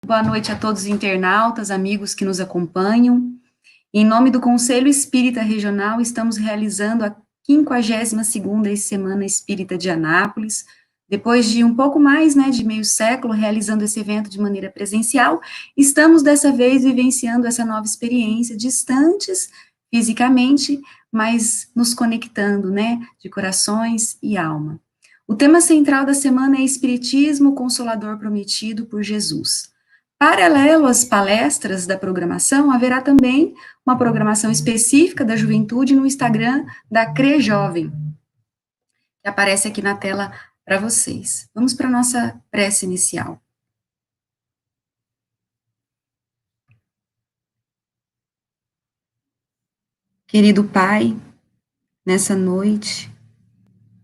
boa noite a todos os internautas, amigos que nos acompanham. Em nome do Conselho Espírita Regional, estamos realizando a 52ª Semana Espírita de Anápolis. Depois de um pouco mais, de meio século, realizando esse evento de maneira presencial, estamos dessa vez vivenciando essa nova experiência, distantes fisicamente, mas nos conectando, de corações e alma. O tema central da semana é Espiritismo Consolador Prometido por Jesus. Paralelo às palestras da programação, haverá também uma programação específica da juventude no Instagram da CRE Jovem, que aparece aqui na tela para vocês. Vamos para a nossa prece inicial. Querido Pai, nessa noite,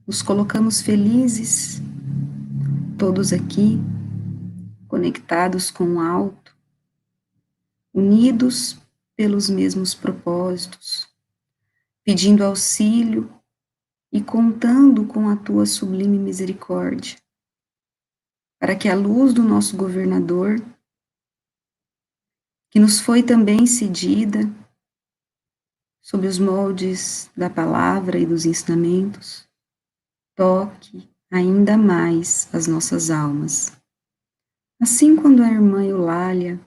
nos colocamos felizes, todos aqui, conectados com o alto, unidos pelos mesmos propósitos, pedindo auxílio e contando com a tua sublime misericórdia, para que a luz do nosso governador, que nos foi também cedida, sob os moldes da palavra e dos ensinamentos, toque ainda mais as nossas almas. Assim, quando a irmã Eulália,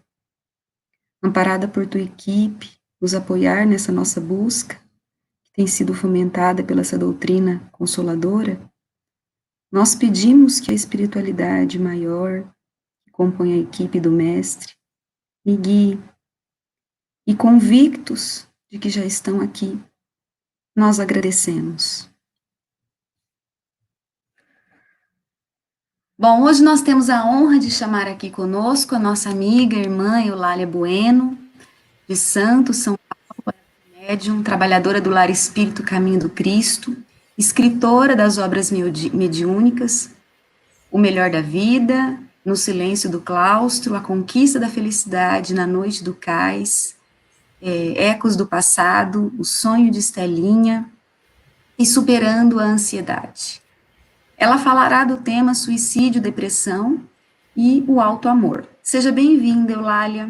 amparada por tua equipe, nos apoiar nessa nossa busca, que tem sido fomentada pela essa doutrina consoladora, nós pedimos que a espiritualidade maior, que compõe a equipe do Mestre, me guie, e convictos de que já estão aqui, nós agradecemos. Bom, hoje nós temos a honra de chamar aqui conosco a nossa amiga, irmã Eulália Bueno, de Santos, São Paulo, médium, trabalhadora do Lar Espírito Caminho do Cristo, escritora das obras mediúnicas, O Melhor da Vida, No Silêncio do Claustro, A Conquista da Felicidade na Noite do Cais, Ecos do Passado, O Sonho de Estelinha e Superando a Ansiedade. Ela falará do tema suicídio, depressão e o auto-amor. Seja bem-vinda, Eulália.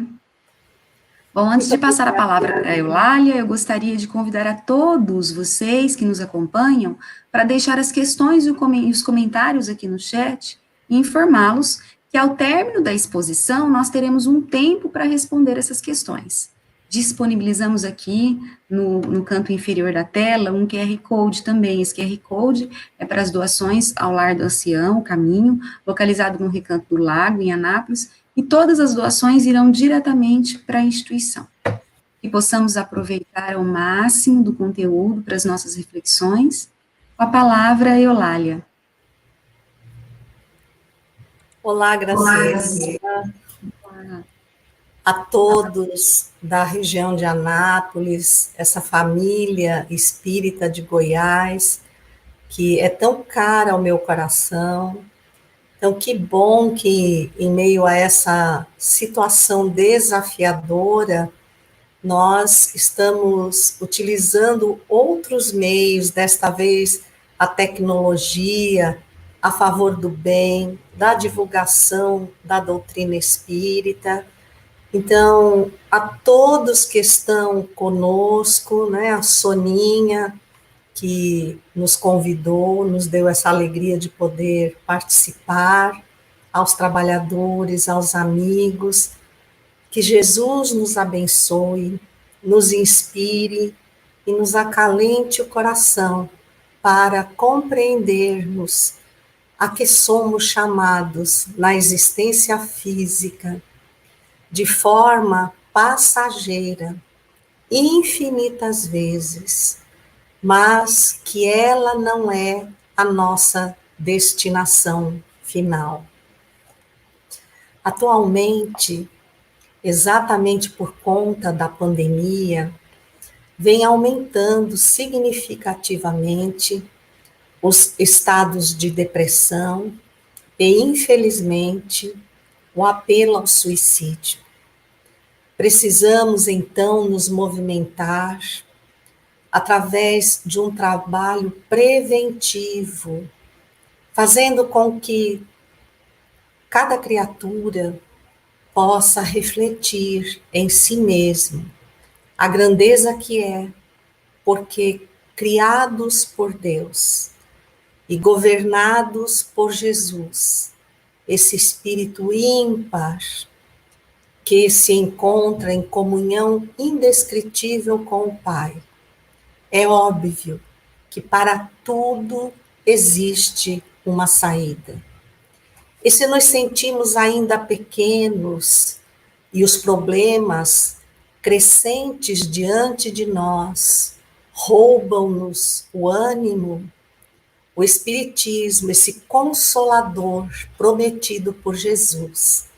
Bom, antes de passar a palavra para a Eulália, eu gostaria de convidar a todos vocês que nos acompanham para deixar as questões e os comentários aqui no chat e informá-los que ao término da exposição nós teremos um tempo para responder essas questões. Disponibilizamos aqui no canto inferior da tela um QR Code também. Esse QR Code é para as doações ao Lar do Ancião, o Caminho, localizado no Recanto do Lago, em Anápolis, e todas as doações irão diretamente para a instituição. Que possamos aproveitar ao máximo do conteúdo para as nossas reflexões. Com a palavra, Eulália. Olá, Graciela. Olá a todos da região de Anápolis, essa família espírita de Goiás, que é tão cara ao meu coração. Então, que bom que, em meio a essa situação desafiadora, nós estamos utilizando outros meios, desta vez a tecnologia, a favor do bem, da divulgação da doutrina espírita. Então, a todos que estão conosco, a Soninha, que nos convidou, nos deu essa alegria de poder participar, aos trabalhadores, aos amigos, que Jesus nos abençoe, nos inspire e nos acalente o coração para compreendermos a que somos chamados na existência física, de forma passageira, infinitas vezes, mas que ela não é a nossa destinação final. Atualmente, exatamente por conta da pandemia, vem aumentando significativamente os estados de depressão e, infelizmente, o apelo ao suicídio. Precisamos, então, nos movimentar através de um trabalho preventivo, fazendo com que cada criatura possa refletir em si mesmo a grandeza que é, porque criados por Deus e governados por Jesus, esse espírito ímpar que se encontra em comunhão indescritível com o Pai. É óbvio que para tudo existe uma saída. E se nos sentimos ainda pequenos e os problemas crescentes diante de nós roubam-nos o ânimo, o Espiritismo, esse consolador prometido por Jesus,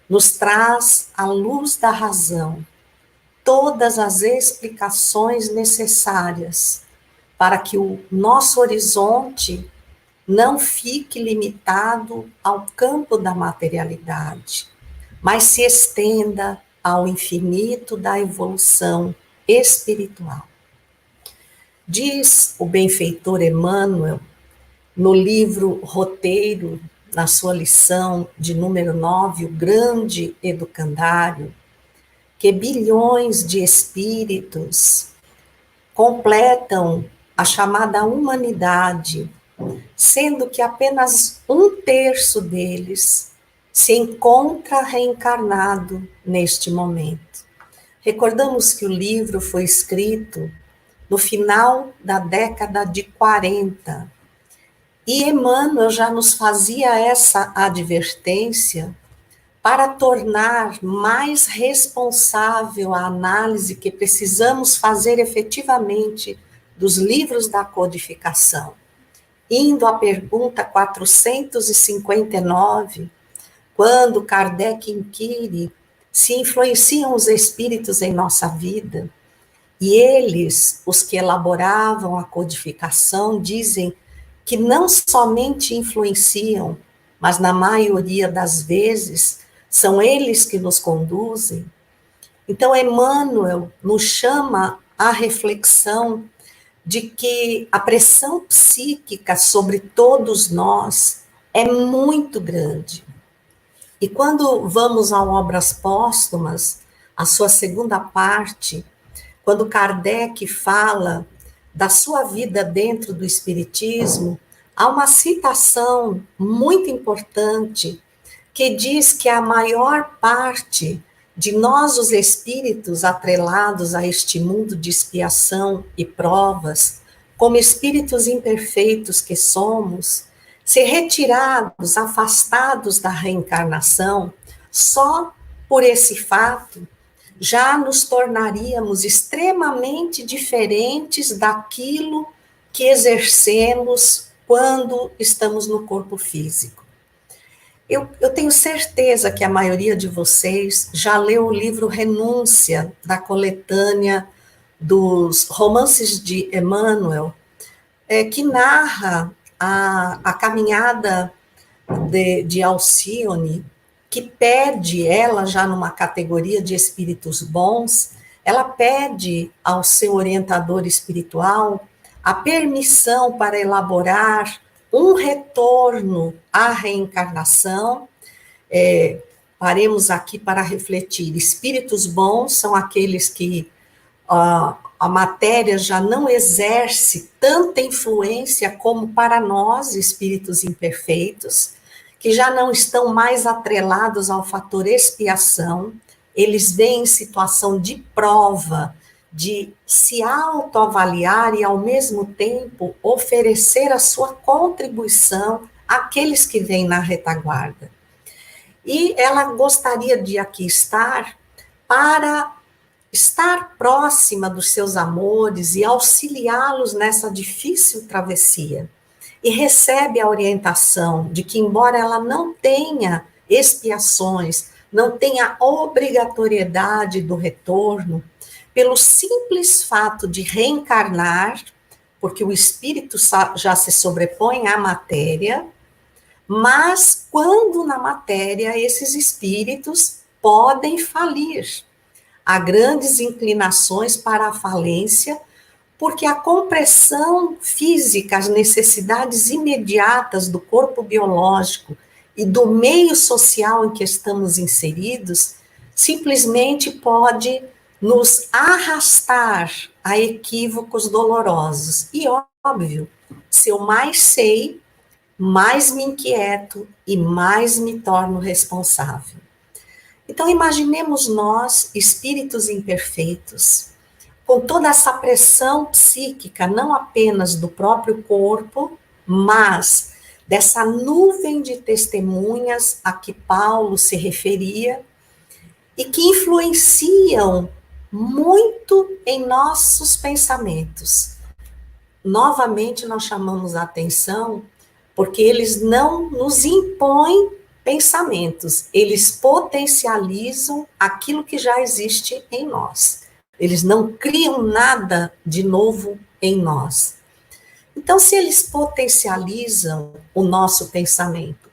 nos traz à luz da razão todas as explicações necessárias para que o nosso horizonte não fique limitado ao campo da materialidade, mas se estenda ao infinito da evolução espiritual. Diz o benfeitor Emmanuel, no livro Roteiro, na sua lição de número 9, o grande educandário, que bilhões de espíritos completam a chamada humanidade, sendo que apenas 1/3 deles se encontra reencarnado neste momento. Recordamos que o livro foi escrito no final da década de 40, e Emmanuel já nos fazia essa advertência para tornar mais responsável a análise que precisamos fazer efetivamente dos livros da codificação. Indo à pergunta 459, quando Kardec inquire se influenciam os espíritos em nossa vida, e eles, os que elaboravam a codificação, dizem que não somente influenciam, mas na maioria das vezes são eles que nos conduzem. Então, Emmanuel nos chama à reflexão de que a pressão psíquica sobre todos nós é muito grande. E quando vamos a Obras Póstumas, a sua segunda parte, quando Kardec fala da sua vida dentro do Espiritismo, há uma citação muito importante que diz que a maior parte de nós, os espíritos atrelados a este mundo de expiação e provas, como espíritos imperfeitos que somos, se retirados, afastados da reencarnação, só por esse fato, já nos tornaríamos extremamente diferentes daquilo que exercemos quando estamos no corpo físico. Eu tenho certeza que a maioria de vocês já leu o livro Renúncia, da coletânea dos romances de Emmanuel, que narra a caminhada de Alcione, que pede, ela já numa categoria de espíritos bons, ela pede ao seu orientador espiritual a permissão para elaborar um retorno à reencarnação. Paremos aqui para refletir. Espíritos bons são aqueles que a matéria já não exerce tanta influência como para nós, espíritos imperfeitos, que já não estão mais atrelados ao fator expiação, eles vêm em situação de prova, de se autoavaliar e, ao mesmo tempo, oferecer a sua contribuição àqueles que vêm na retaguarda. E ela gostaria de aqui estar para estar próxima dos seus amores e auxiliá-los nessa difícil travessia. E recebe a orientação de que, embora ela não tenha expiações, não tenha obrigatoriedade do retorno, pelo simples fato de reencarnar, porque o espírito já se sobrepõe à matéria, mas quando na matéria esses espíritos podem falir. Há grandes inclinações para a falência, porque a compressão física, as necessidades imediatas do corpo biológico e do meio social em que estamos inseridos, simplesmente pode nos arrastar a equívocos dolorosos. E óbvio, se eu mais sei, mais me inquieto e mais me torno responsável. Então, imaginemos nós, espíritos imperfeitos, com toda essa pressão psíquica, não apenas do próprio corpo, mas dessa nuvem de testemunhas a que Paulo se referia, e que influenciam muito em nossos pensamentos. Novamente, nós chamamos a atenção porque eles não nos impõem pensamentos, eles potencializam aquilo que já existe em nós. Eles não criam nada de novo em nós. Então, se eles potencializam o nosso pensamento,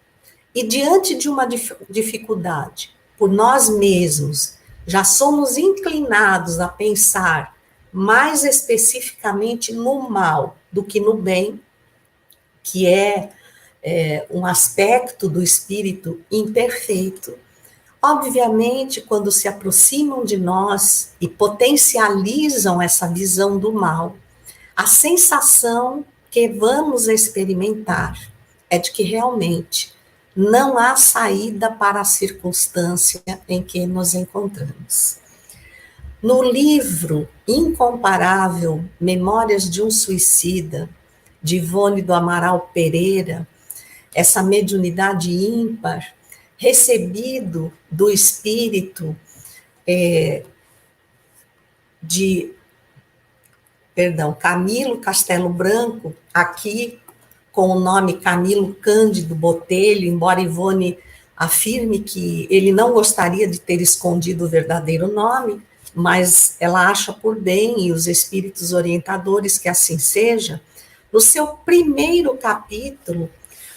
e diante de uma dificuldade, por nós mesmos, já somos inclinados a pensar mais especificamente no mal do que no bem, que é um aspecto do espírito imperfeito. Obviamente, quando se aproximam de nós e potencializam essa visão do mal, a sensação que vamos experimentar é de que realmente não há saída para a circunstância em que nos encontramos. No livro incomparável Memórias de um Suicida, de Ivone do Amaral Pereira, essa mediunidade ímpar, recebido do espírito Camilo Castelo Branco, aqui com o nome Camilo Cândido Botelho, embora Ivone afirme que ele não gostaria de ter escondido o verdadeiro nome, mas ela acha por bem, e os espíritos orientadores que assim seja. No seu primeiro capítulo,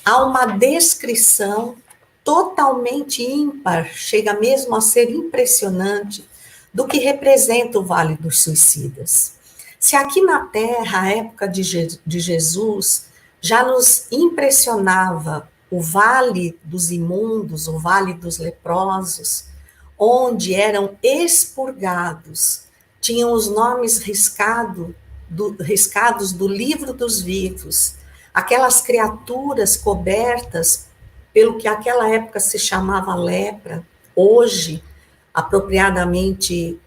há uma descrição totalmente ímpar, chega mesmo a ser impressionante, do que representa o Vale dos Suicidas. Se aqui na Terra, a época de Jesus, já nos impressionava o Vale dos Imundos, o Vale dos Leprosos, onde eram expurgados, tinham os nomes riscados do livro dos vivos, aquelas criaturas cobertas pelo que naquela época se chamava lepra, hoje apropriadamente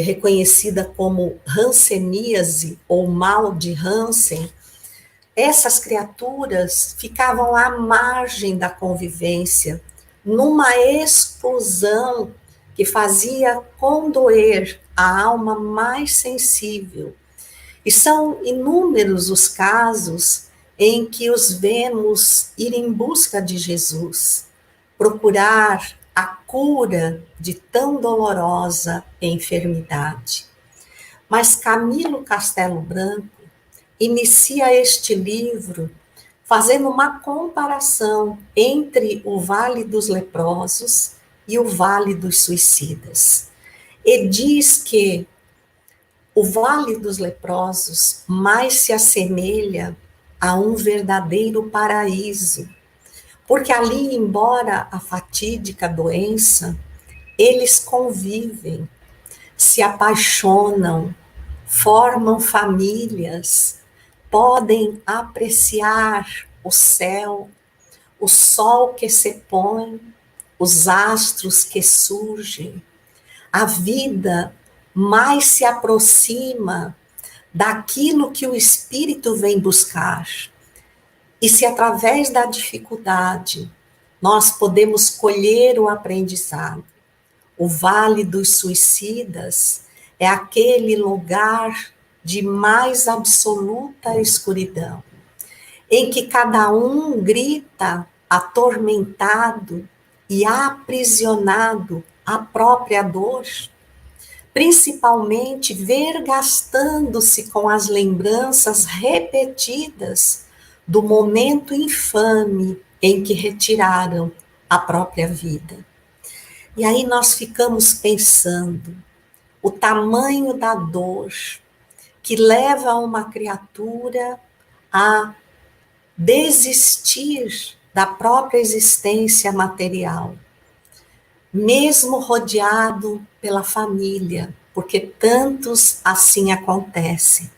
reconhecida como hanseníase ou mal de Hansen. Essas criaturas ficavam à margem da convivência, numa exclusão que fazia condoer a alma mais sensível. E são inúmeros os casos em que os vemos ir em busca de Jesus, procurar a cura de tão dolorosa enfermidade. Mas Camilo Castelo Branco inicia este livro fazendo uma comparação entre o Vale dos Leprosos e o Vale dos Suicidas. E diz que o Vale dos Leprosos mais se assemelha a um verdadeiro paraíso, porque ali, embora a fatídica doença, eles convivem, se apaixonam, formam famílias, podem apreciar o céu, o sol que se põe, os astros que surgem. A vida mais se aproxima daquilo que o espírito vem buscar. E se através da dificuldade nós podemos colher o aprendizado, o Vale dos Suicidas é aquele lugar de mais absoluta escuridão, em que cada um grita atormentado e aprisionado à própria dor, principalmente vergastando-se com as lembranças repetidas do momento infame em que retiraram a própria vida. E aí nós ficamos pensando o tamanho da dor que leva uma criatura a desistir da própria existência material, mesmo rodeado pela família, porque tantos assim acontecem,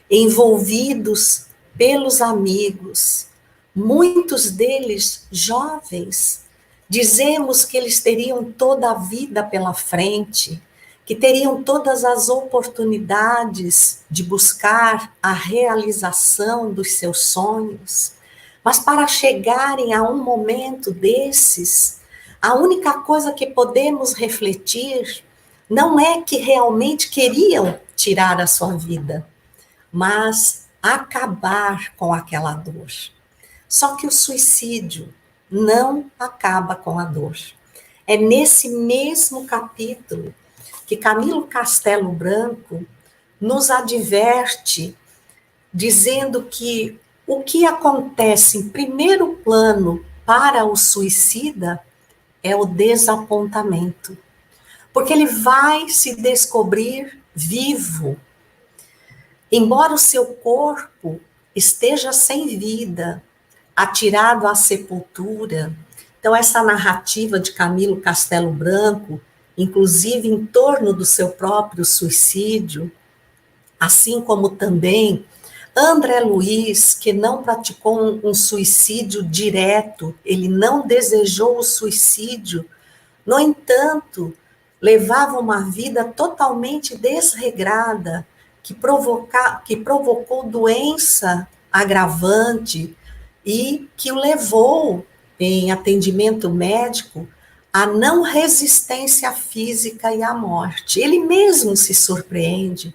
envolvidos pelos amigos, muitos deles jovens. Dizemos que eles teriam toda a vida pela frente, que teriam todas as oportunidades de buscar a realização dos seus sonhos, mas para chegarem a um momento desses, a única coisa que podemos refletir não é que realmente queriam tirar a sua vida, mas acabar com aquela dor. Só que o suicídio não acaba com a dor. É nesse mesmo capítulo que Camilo Castelo Branco nos adverte, dizendo que o que acontece em primeiro plano para o suicida é o desapontamento. Porque ele vai se descobrir vivo. Embora o seu corpo esteja sem vida, atirado à sepultura. Então, essa narrativa de Camilo Castelo Branco, inclusive em torno do seu próprio suicídio, assim como também André Luiz, que não praticou um suicídio direto, ele não desejou o suicídio, no entanto, levava uma vida totalmente desregrada, que provocou doença agravante e que o levou, em atendimento médico, à não resistência física e à morte. Ele mesmo se surpreende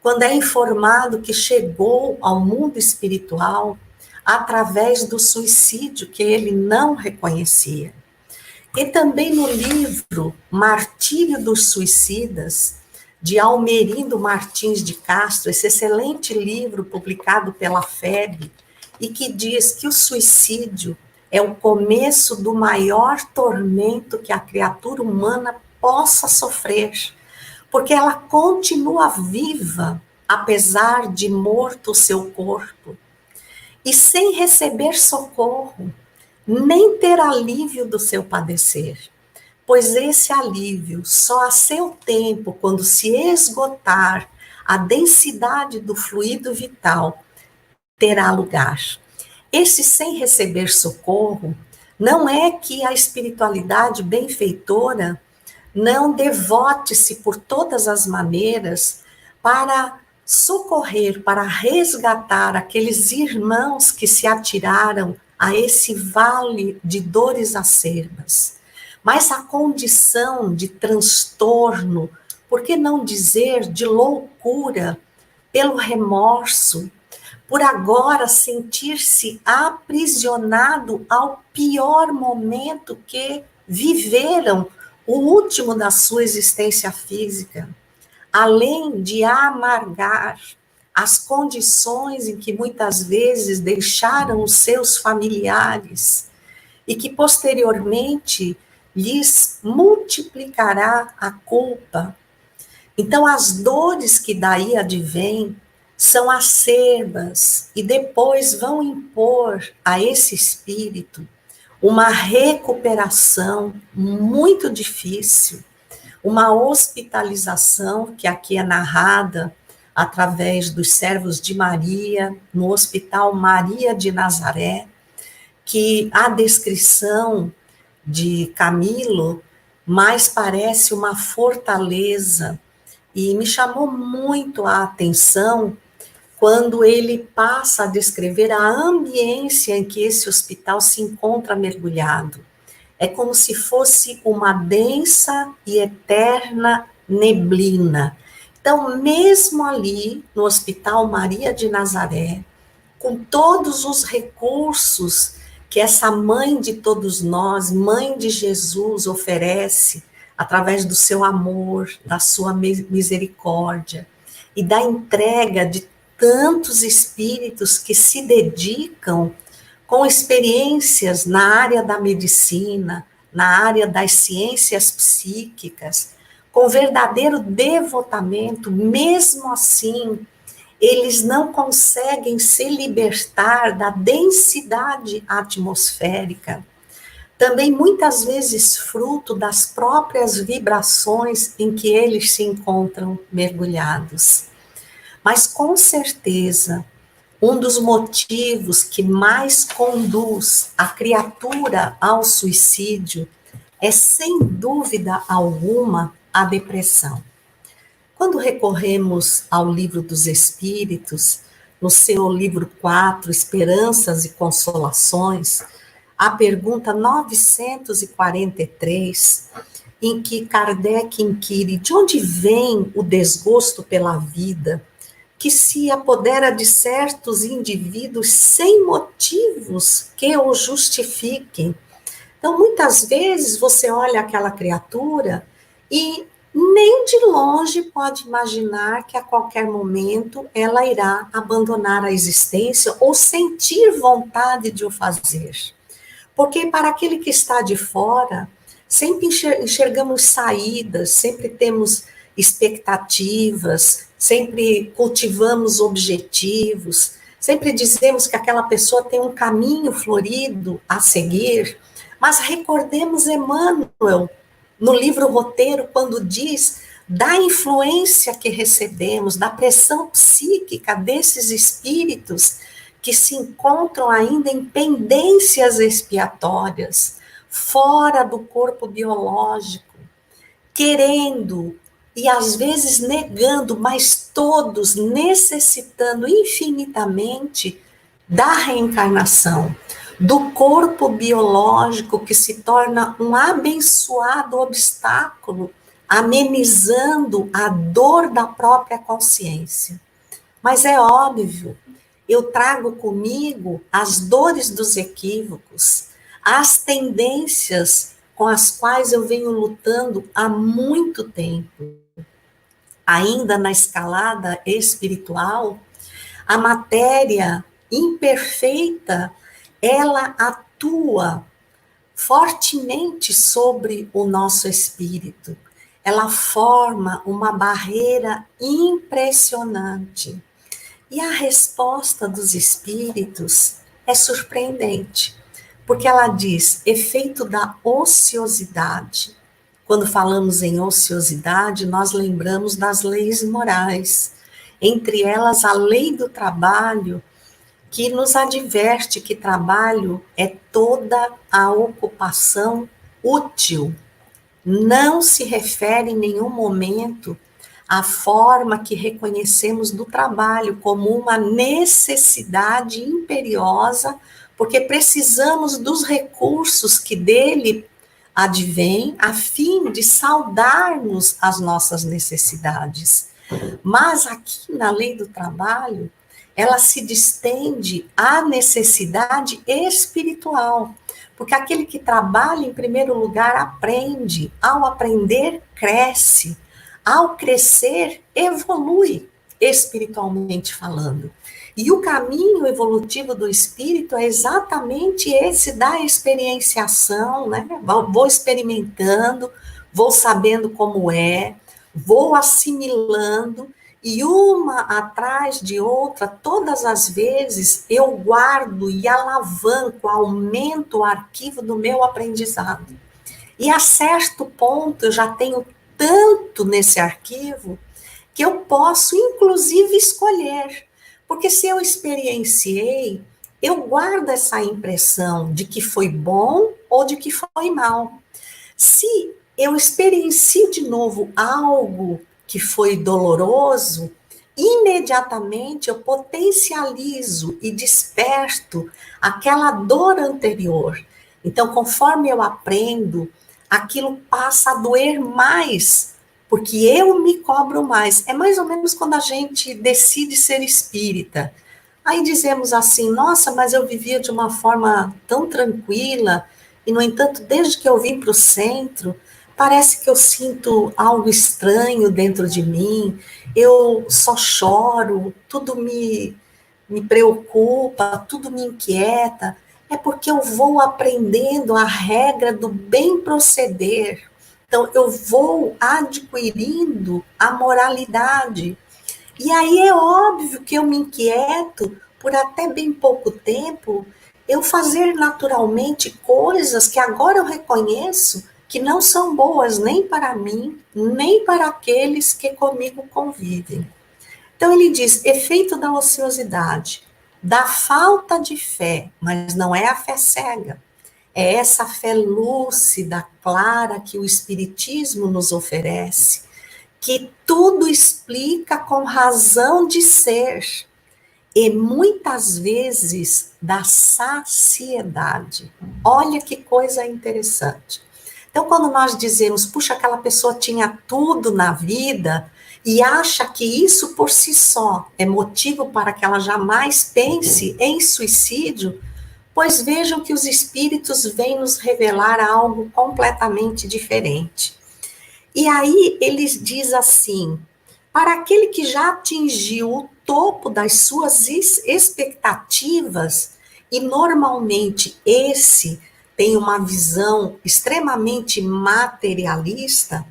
quando é informado que chegou ao mundo espiritual através do suicídio que ele não reconhecia. E também no livro Martírio dos Suicidas, de Almerindo Martins de Castro, esse excelente livro publicado pela FEB, e que diz que o suicídio é o começo do maior tormento que a criatura humana possa sofrer, porque ela continua viva, apesar de morto o seu corpo, e sem receber socorro, nem ter alívio do seu padecer, pois esse alívio só a seu tempo, quando se esgotar a densidade do fluido vital, terá lugar. Esse sem receber socorro não é que a espiritualidade benfeitora não devote-se por todas as maneiras para socorrer, para resgatar aqueles irmãos que se atiraram a esse vale de dores acerbas. Mas a condição de transtorno, por que não dizer de loucura, pelo remorso, por agora sentir-se aprisionado ao pior momento que viveram, o último da sua existência física, além de amargar as condições em que muitas vezes deixaram os seus familiares e que posteriormente lhes multiplicará a culpa. Então, as dores que daí advêm são acerbas e depois vão impor a esse espírito uma recuperação muito difícil, uma hospitalização que aqui é narrada através dos servos de Maria, no Hospital Maria de Nazaré, que a descrição de Camilo mais parece uma fortaleza, e me chamou muito a atenção quando ele passa a descrever a ambiência em que esse hospital se encontra mergulhado. É como se fosse uma densa e eterna neblina. Então, mesmo ali no Hospital Maria de Nazaré, com todos os recursos que essa mãe de todos nós, mãe de Jesus, oferece, através do seu amor, da sua misericórdia, e da entrega de tantos espíritos que se dedicam com experiências na área da medicina, na área das ciências psíquicas, com verdadeiro devotamento, mesmo assim, eles não conseguem se libertar da densidade atmosférica, também muitas vezes fruto das próprias vibrações em que eles se encontram mergulhados. Mas com certeza, um dos motivos que mais conduz a criatura ao suicídio é, sem dúvida alguma, a depressão. Quando recorremos ao Livro dos Espíritos, no seu livro 4, Esperanças e Consolações, a pergunta 943, em que Kardec inquire de onde vem o desgosto pela vida, que se apodera de certos indivíduos sem motivos que o justifiquem. Então, muitas vezes você olha aquela criatura e nem de longe pode imaginar que a qualquer momento ela irá abandonar a existência ou sentir vontade de o fazer. Porque para aquele que está de fora, sempre enxergamos saídas, sempre temos expectativas, sempre cultivamos objetivos, sempre dizemos que aquela pessoa tem um caminho florido a seguir, mas recordemos Emmanuel, no livro Roteiro, quando diz da influência que recebemos, da pressão psíquica desses espíritos que se encontram ainda em pendências expiatórias, fora do corpo biológico, querendo e às vezes negando, mas todos necessitando infinitamente da reencarnação, do corpo biológico que se torna um abençoado obstáculo, amenizando a dor da própria consciência. Mas é óbvio, eu trago comigo as dores dos equívocos, as tendências com as quais eu venho lutando há muito tempo. Ainda na escalada espiritual, a matéria imperfeita, ela atua fortemente sobre o nosso espírito. Ela forma uma barreira impressionante. E a resposta dos espíritos é surpreendente, porque ela diz, efeito da ociosidade. Quando falamos em ociosidade, nós lembramos das leis morais, entre elas a lei do trabalho, que nos adverte que trabalho é toda a ocupação útil. Não se refere em nenhum momento à forma que reconhecemos do trabalho como uma necessidade imperiosa, porque precisamos dos recursos que dele advêm a fim de saldarmos as nossas necessidades. Mas aqui na lei do trabalho, ela se distende à necessidade espiritual, porque aquele que trabalha, em primeiro lugar, aprende. Ao aprender, cresce. Ao crescer, evolui, espiritualmente falando. E o caminho evolutivo do espírito é exatamente esse da experienciação, né? Vou experimentando, vou sabendo como é, vou assimilando, e uma atrás de outra, todas as vezes, eu guardo e alavanco, aumento o arquivo do meu aprendizado. E a certo ponto, eu já tenho tanto nesse arquivo, que eu posso, inclusive, escolher. Porque se eu experienciei, eu guardo essa impressão de que foi bom ou de que foi mal. Se eu experiencio de novo algo que foi doloroso, imediatamente eu potencializo e desperto aquela dor anterior. Então, conforme eu aprendo, aquilo passa a doer mais, porque eu me cobro mais. É mais ou menos quando a gente decide ser espírita. Aí dizemos assim, nossa, mas eu vivia de uma forma tão tranquila, e no entanto, desde que eu vim para o centro, parece que eu sinto algo estranho dentro de mim, eu só choro, tudo me preocupa, tudo me inquieta. É porque eu vou aprendendo a regra do bem proceder. Então, eu vou adquirindo a moralidade. E aí é óbvio que eu me inquieto por até bem pouco tempo eu fazer naturalmente coisas que agora eu reconheço que não são boas nem para mim, nem para aqueles que comigo convivem. Então ele diz, efeito da ociosidade, da falta de fé, mas não é a fé cega, é essa fé lúcida, clara que o Espiritismo nos oferece, que tudo explica com razão de ser, e muitas vezes da saciedade. Olha que coisa interessante. Então, quando nós dizemos, puxa, aquela pessoa tinha tudo na vida e acha que isso por si só é motivo para que ela jamais pense em suicídio, pois vejam que os espíritos vêm nos revelar algo completamente diferente. E aí eles diz assim, para aquele que já atingiu o topo das suas expectativas, e normalmente esse tem uma visão extremamente materialista,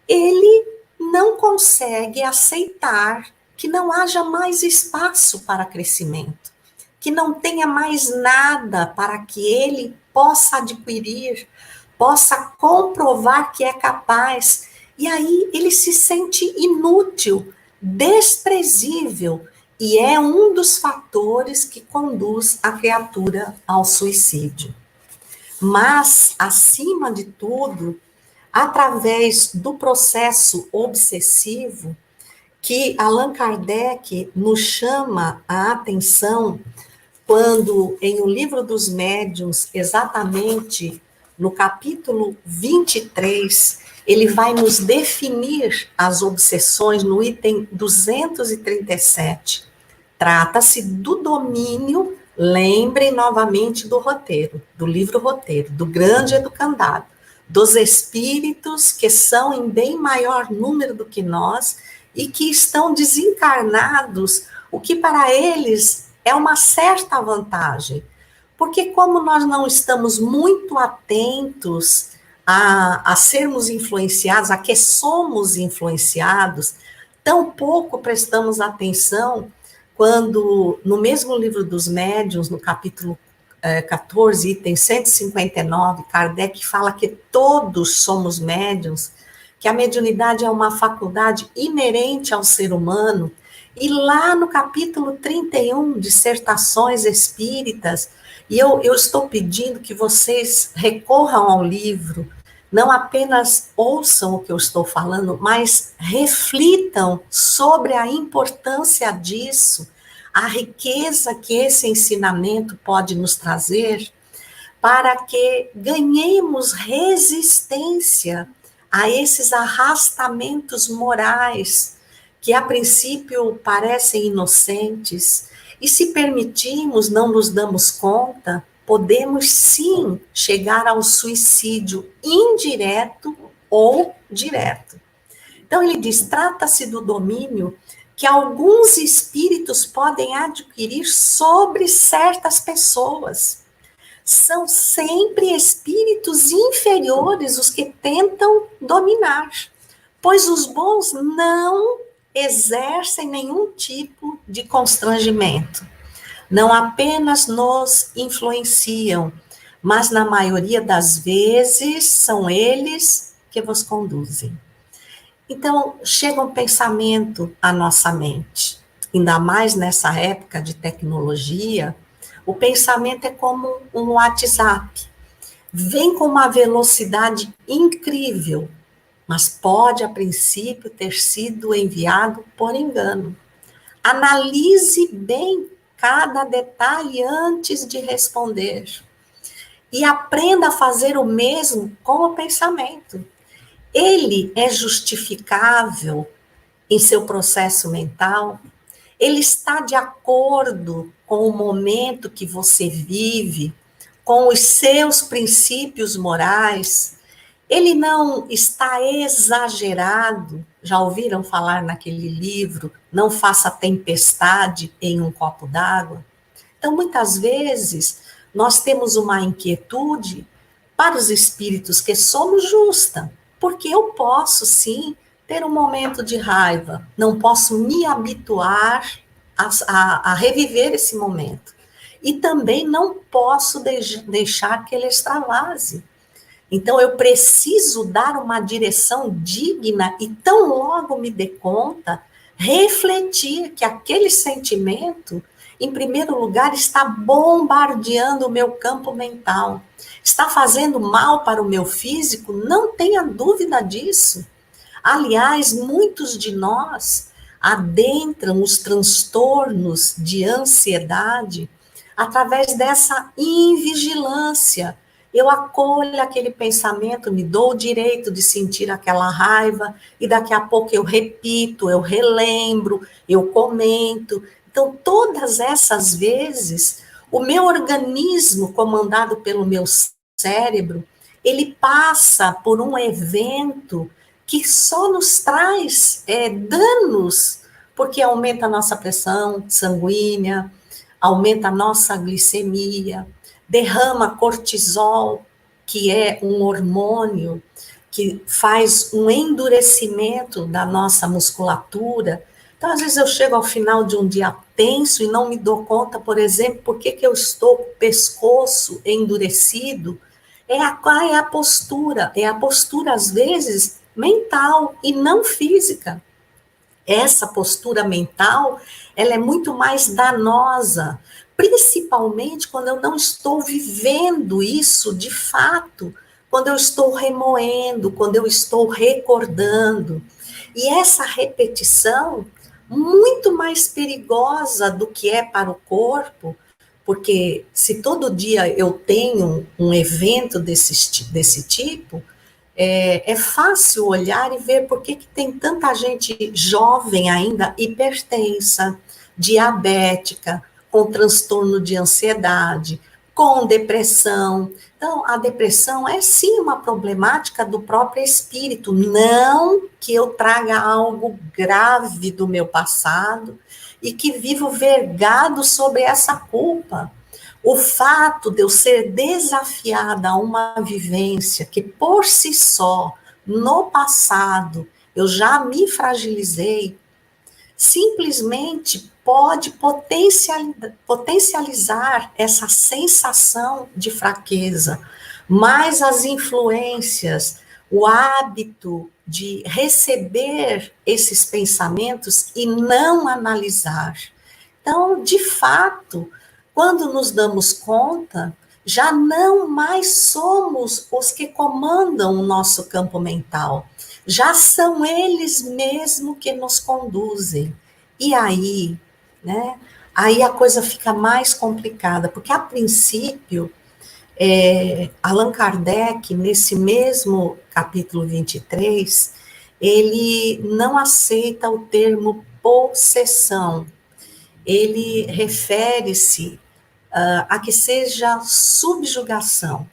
ele não consegue aceitar que não haja mais espaço para crescimento, que não tenha mais nada para que ele possa adquirir, possa comprovar que é capaz. E aí ele se sente inútil, desprezível, e é um dos fatores que conduz a criatura ao suicídio. Mas, acima de tudo, através do processo obsessivo, que Allan Kardec nos chama a atenção quando, em O Livro dos Médiuns, exatamente no capítulo 23, ele vai nos definir as obsessões no item 237. Trata-se do domínio, lembrem novamente do roteiro, do livro roteiro, do grande educandado, dos espíritos que são em bem maior número do que nós e que estão desencarnados, o que para eles é uma certa vantagem, porque como nós não estamos muito atentos a sermos influenciados, a que somos influenciados, tão pouco prestamos atenção quando, no mesmo livro dos médiuns, no capítulo 14, item 159, Kardec fala que todos somos médiuns, que a mediunidade é uma faculdade inerente ao ser humano, e lá no capítulo 31, Dissertações Espíritas, e eu estou pedindo que vocês recorram ao livro, não apenas ouçam o que eu estou falando, mas reflitam sobre a importância disso, a riqueza que esse ensinamento pode nos trazer, para que ganhemos resistência a esses arrastamentos morais que a princípio parecem inocentes, e se permitirmos, não nos damos conta, podemos sim chegar ao suicídio indireto ou direto. Então ele diz, trata-se do domínio que alguns espíritos podem adquirir sobre certas pessoas. São sempre espíritos inferiores os que tentam dominar, pois os bons não exercem nenhum tipo de constrangimento. Não apenas nos influenciam, mas na maioria das vezes são eles que vos conduzem. Então, chega um pensamento à nossa mente, ainda mais nessa época de tecnologia, o pensamento é como um WhatsApp. Vem com uma velocidade incrível, mas pode, a princípio, ter sido enviado por engano. Analise bem cada detalhe antes de responder. E aprenda a fazer o mesmo com o pensamento. Ele é justificável em seu processo mental? Ele está de acordo com o momento que você vive, com os seus princípios morais? Ele não está exagerado? Já ouviram falar naquele livro, Não Faça Tempestade em um Copo d'Água? Então, muitas vezes, nós temos uma inquietude para os espíritos que somos justa, porque eu posso, sim, ter um momento de raiva, não posso me habituar a reviver esse momento. E também não posso deixar que ele extravase. Então, eu preciso dar uma direção digna e, tão logo me dê conta, refletir que aquele sentimento, em primeiro lugar, está bombardeando o meu campo mental. Está fazendo mal para o meu físico? Não tenha dúvida disso. Aliás, muitos de nós adentram os transtornos de ansiedade através dessa invigilância. Eu acolho aquele pensamento, me dou o direito de sentir aquela raiva, e daqui a pouco eu repito, eu relembro, eu comento. Então, todas essas vezes, o meu organismo, comandado pelo meu cérebro, ele passa por um evento que só nos traz danos, porque aumenta a nossa pressão sanguínea, aumenta a nossa glicemia, derrama cortisol, que é um hormônio que faz um endurecimento da nossa musculatura. Então, às vezes eu chego ao final de um dia tenso e não me dou conta, por exemplo, por que eu estou com o pescoço endurecido. É a postura, às vezes, mental e não física. Essa postura mental, ela é muito mais danosa, principalmente quando eu não estou vivendo isso de fato, quando eu estou remoendo, quando eu estou recordando. E essa repetição, muito mais perigosa do que é para o corpo, porque se todo dia eu tenho um evento desse tipo, é fácil olhar e ver por que tem tanta gente jovem ainda hipertensa, diabética, com transtorno de ansiedade, com depressão. Então, a depressão é sim uma problemática do próprio espírito, não que eu traga algo grave do meu passado e que vivo vergado sobre essa culpa. O fato de eu ser desafiada a uma vivência que, por si só, no passado, eu já me fragilizei, simplesmente pode potencializar essa sensação de fraqueza, mas as influências, o hábito de receber esses pensamentos e não analisar. Então, de fato, quando nos damos conta, já não mais somos os que comandam o nosso campo mental. Já são eles mesmos que nos conduzem. E aí, né? Aí a coisa fica mais complicada, porque a princípio, Allan Kardec, nesse mesmo capítulo 23, ele não aceita o termo possessão. Ele refere-se a que seja subjugação,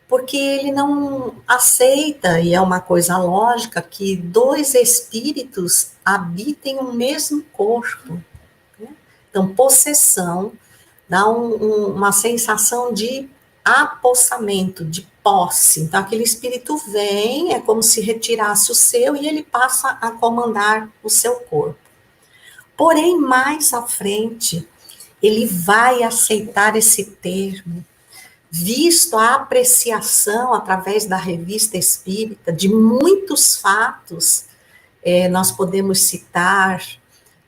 porque ele não aceita, e é uma coisa lógica, que dois espíritos habitem o mesmo corpo. Né? Então, possessão dá uma sensação de apossamento, de posse. Então, aquele espírito vem, é como se retirasse o seu e ele passa a comandar o seu corpo. Porém, mais à frente, ele vai aceitar esse termo, visto a apreciação através da Revista Espírita de muitos fatos. Nós podemos citar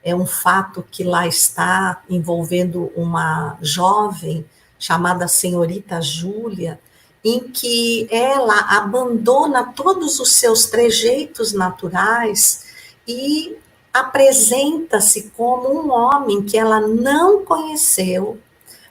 um fato que lá está envolvendo uma jovem chamada Senhorita Júlia, em que ela abandona todos os seus trejeitos naturais e apresenta-se como um homem que ela não conheceu,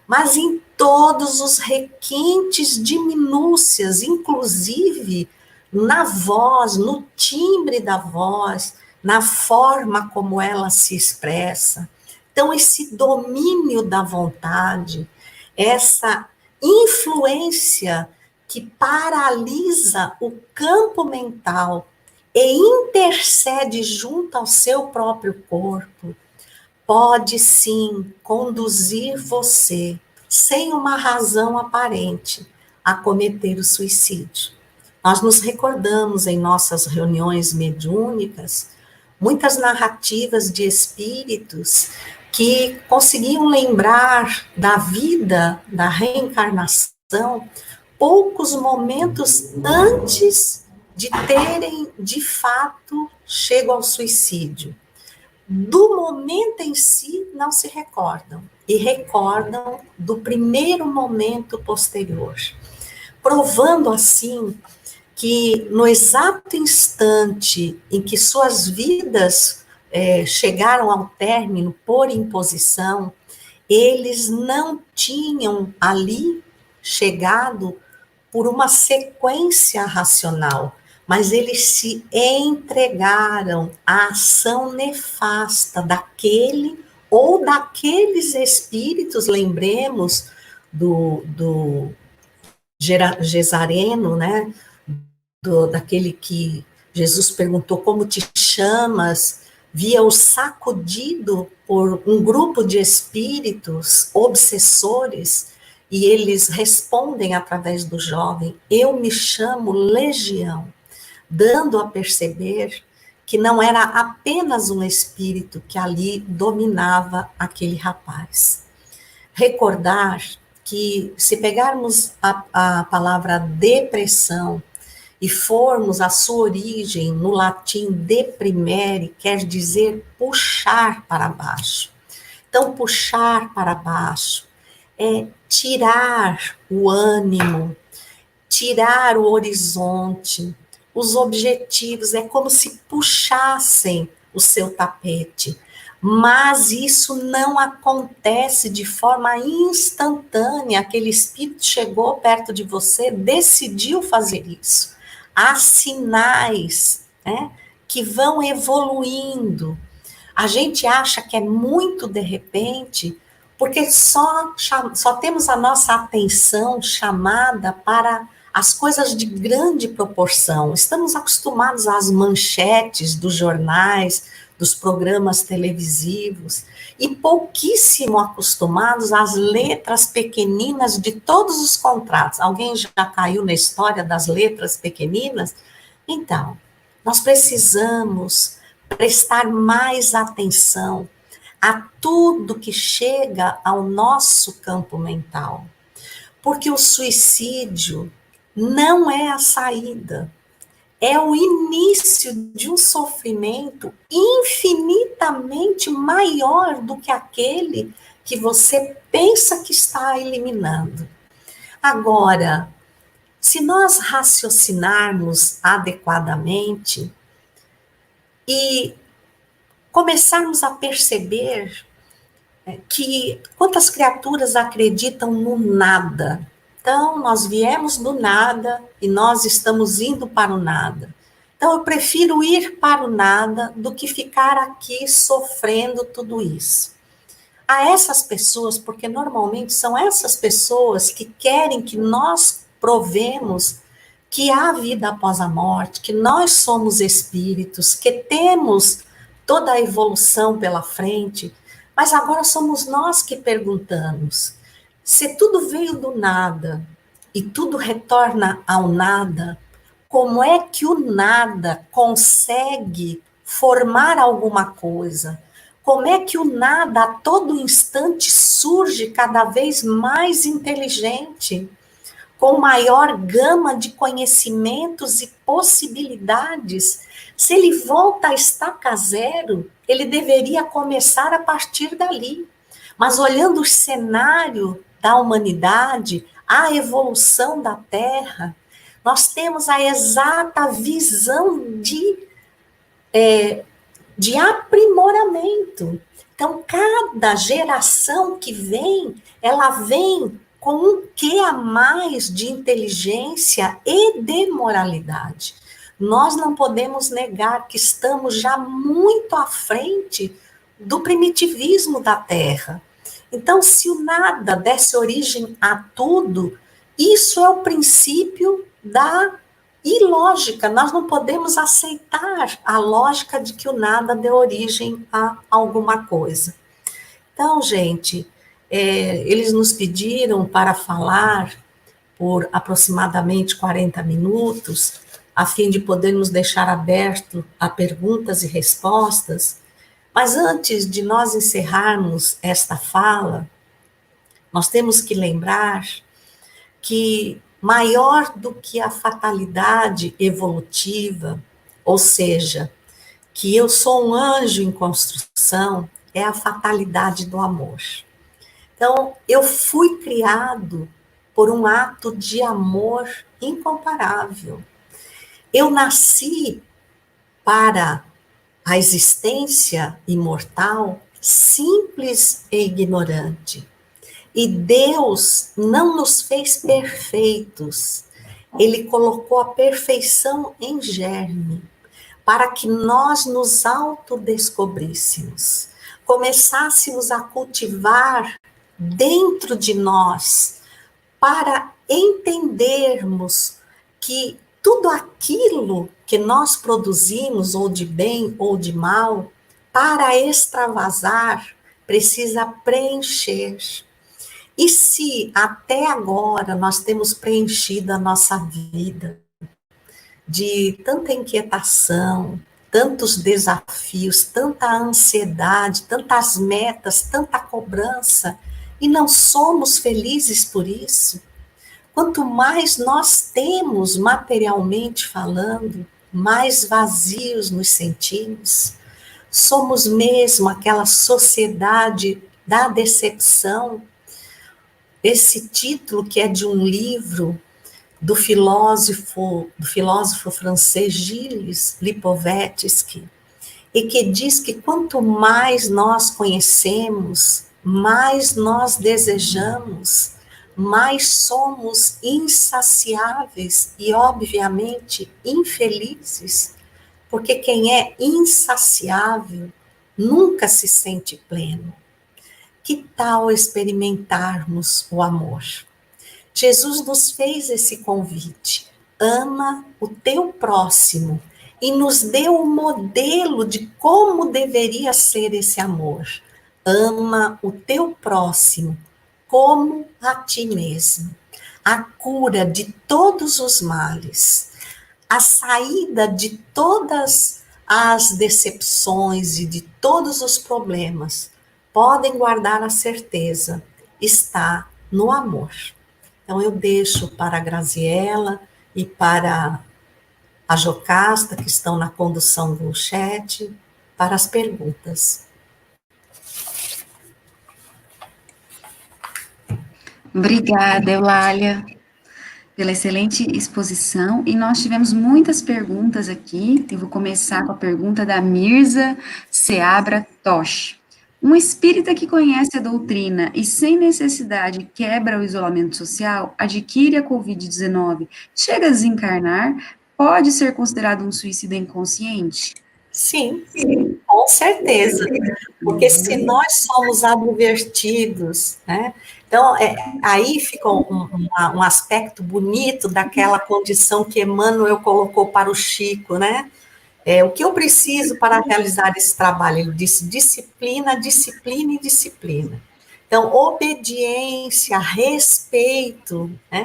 mas em todos os requintes de minúcias, inclusive na voz, no timbre da voz, na forma como ela se expressa. Então, esse domínio da vontade, essa influência que paralisa o campo mental e intercede junto ao seu próprio corpo, pode sim conduzir você, sem uma razão aparente, a cometer o suicídio. Nós nos recordamos em nossas reuniões mediúnicas muitas narrativas de espíritos que conseguiam lembrar da vida, da reencarnação, poucos momentos antes de terem, de fato, chego ao suicídio. Do momento em si, não se recordam, e recordam do primeiro momento posterior, provando assim que no exato instante em que suas vidas chegaram ao término por imposição, eles não tinham ali chegado por uma sequência racional, mas eles se entregaram à ação nefasta daquele ou daqueles espíritos, lembremos do Gesareno, né? Daquele que Jesus perguntou como te chamas, via-o sacudido por um grupo de espíritos obsessores, e eles respondem através do jovem, eu me chamo Legião, dando a perceber que não era apenas um espírito que ali dominava aquele rapaz. Recordar que se pegarmos a palavra depressão e formos à sua origem no latim deprimere, quer dizer puxar para baixo. Então, puxar para baixo é tirar o ânimo, tirar o horizonte, os objetivos, é como se puxassem o seu tapete. Mas isso não acontece de forma instantânea. Aquele espírito chegou perto de você, decidiu fazer isso. Há sinais, né, que vão evoluindo. A gente acha que é muito de repente, porque só temos a nossa atenção chamada para as coisas de grande proporção. Estamos acostumados às manchetes dos jornais, dos programas televisivos, e pouquíssimo acostumados às letras pequeninas de todos os contratos. Alguém já caiu na história das letras pequeninas? Então, nós precisamos prestar mais atenção a tudo que chega ao nosso campo mental, porque o suicídio não é a saída, é o início de um sofrimento infinitamente maior do que aquele que você pensa que está eliminando. Agora, se nós raciocinarmos adequadamente e começarmos a perceber que quantas criaturas acreditam no nada. Então, nós viemos do nada e nós estamos indo para o nada. Então, eu prefiro ir para o nada do que ficar aqui sofrendo tudo isso. A essas pessoas, porque normalmente são essas pessoas que querem que nós provemos que há vida após a morte, que nós somos espíritos, que temos toda a evolução pela frente, mas agora somos nós que perguntamos, se tudo veio do nada e tudo retorna ao nada, como é que o nada consegue formar alguma coisa? Como é que o nada a todo instante surge cada vez mais inteligente, com maior gama de conhecimentos e possibilidades? Se ele volta a estaca zero, ele deveria começar a partir dali. Mas olhando o cenário da humanidade, a evolução da Terra, nós temos a exata visão de aprimoramento. Então, cada geração que vem, ela vem com um quê a mais de inteligência e de moralidade. Nós não podemos negar que estamos já muito à frente do primitivismo da Terra. Então, se o nada desse origem a tudo, isso é o princípio da ilógica. Nós não podemos aceitar a lógica de que o nada deu origem a alguma coisa. Então, gente, eles nos pediram para falar por aproximadamente 40 minutos, a fim de podermos deixar aberto a perguntas e respostas. Mas antes de nós encerrarmos esta fala, nós temos que lembrar que maior do que a fatalidade evolutiva, ou seja, que eu sou um anjo em construção, é a fatalidade do amor. Então, eu fui criado por um ato de amor incomparável. Eu nasci para a existência imortal simples e ignorante. E Deus não nos fez perfeitos. Ele colocou a perfeição em germe, para que nós nos autodescobríssemos, começássemos a cultivar dentro de nós, para entendermos que tudo aquilo que nós produzimos, ou de bem ou de mal, para extravasar, precisa preencher. E se até agora nós temos preenchido a nossa vida de tanta inquietação, tantos desafios, tanta ansiedade, tantas metas, tanta cobrança, e não somos felizes por isso, quanto mais nós temos materialmente falando, mais vazios nos sentimos. Somos mesmo aquela sociedade da decepção. Esse título que é de um livro do filósofo francês Gilles Lipovetsky, e que diz que quanto mais nós conhecemos, mais nós desejamos, mais somos insaciáveis e, obviamente, infelizes, porque quem é insaciável nunca se sente pleno. Que tal experimentarmos o amor? Jesus nos fez esse convite: ama o teu próximo, e nos deu um modelo de como deveria ser esse amor. Ama o teu próximo como a ti mesmo. A cura de todos os males, a saída de todas as decepções e de todos os problemas, podem guardar a certeza, está no amor. Então, eu deixo para a Graziela e para a Jocasta, que estão na condução do chat, para as perguntas. Obrigada, Eulália, pela excelente exposição. E nós tivemos muitas perguntas aqui. Eu vou começar com a pergunta da Mirza Seabra Tosh. Um espírita que conhece a doutrina e sem necessidade quebra o isolamento social, adquire a Covid-19, chega a desencarnar, pode ser considerado um suicida inconsciente? Sim, com certeza. Porque se nós somos advertidos, né? Então, aí fica um aspecto bonito daquela condição que Emmanuel colocou para o Chico, né? O que eu preciso para realizar esse trabalho? Ele disse disciplina, disciplina e disciplina. Então, obediência, respeito, né?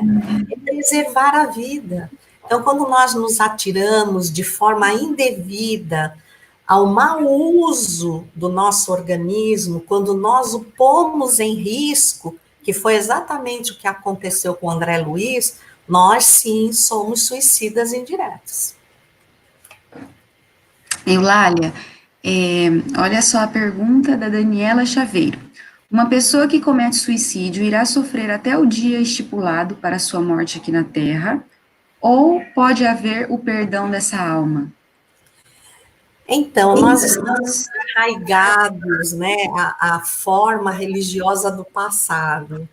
É preservar a vida. Então, quando nós nos atiramos de forma indevida ao mau uso do nosso organismo, quando nós o pomos em risco, que foi exatamente o que aconteceu com o André Luiz, nós sim somos suicidas indiretos. Eulália, olha só a pergunta da Daniela Chaveiro. Uma pessoa que comete suicídio irá sofrer até o dia estipulado para sua morte aqui na Terra, ou pode haver o perdão dessa alma? Então, nós estamos arraigados, né, à forma religiosa do passado.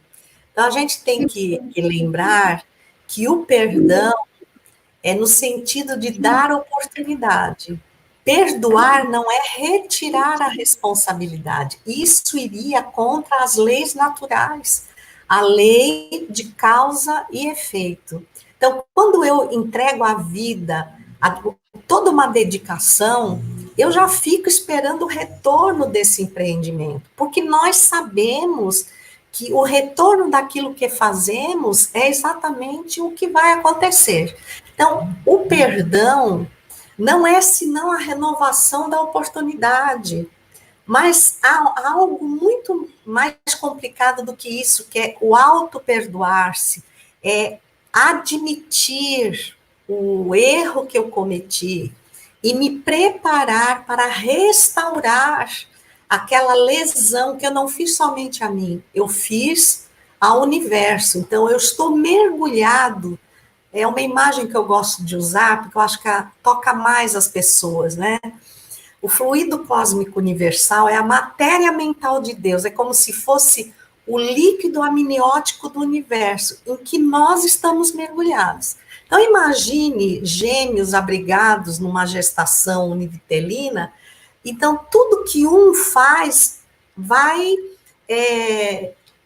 Então, a gente tem que lembrar que o perdão é no sentido de dar oportunidade. Perdoar não é retirar a responsabilidade. Isso iria contra as leis naturais, a lei de causa e efeito. Então, quando eu entrego a vida, toda uma dedicação, eu já fico esperando o retorno desse empreendimento, porque nós sabemos que o retorno daquilo que fazemos é exatamente o que vai acontecer. Então, o perdão não é senão a renovação da oportunidade, mas há algo muito mais complicado do que isso, que é o auto-perdoar-se, é admitir o erro que eu cometi e me preparar para restaurar aquela lesão que eu não fiz somente a mim, eu fiz ao universo. Então, eu estou mergulhado. É uma imagem que eu gosto de usar, porque eu acho que toca mais as pessoas, né? O fluido cósmico universal é a matéria mental de Deus, é como se fosse o líquido amniótico do universo, em que nós estamos mergulhados. Então, imagine gêmeos abrigados numa gestação univitelina. Então, tudo que um faz vai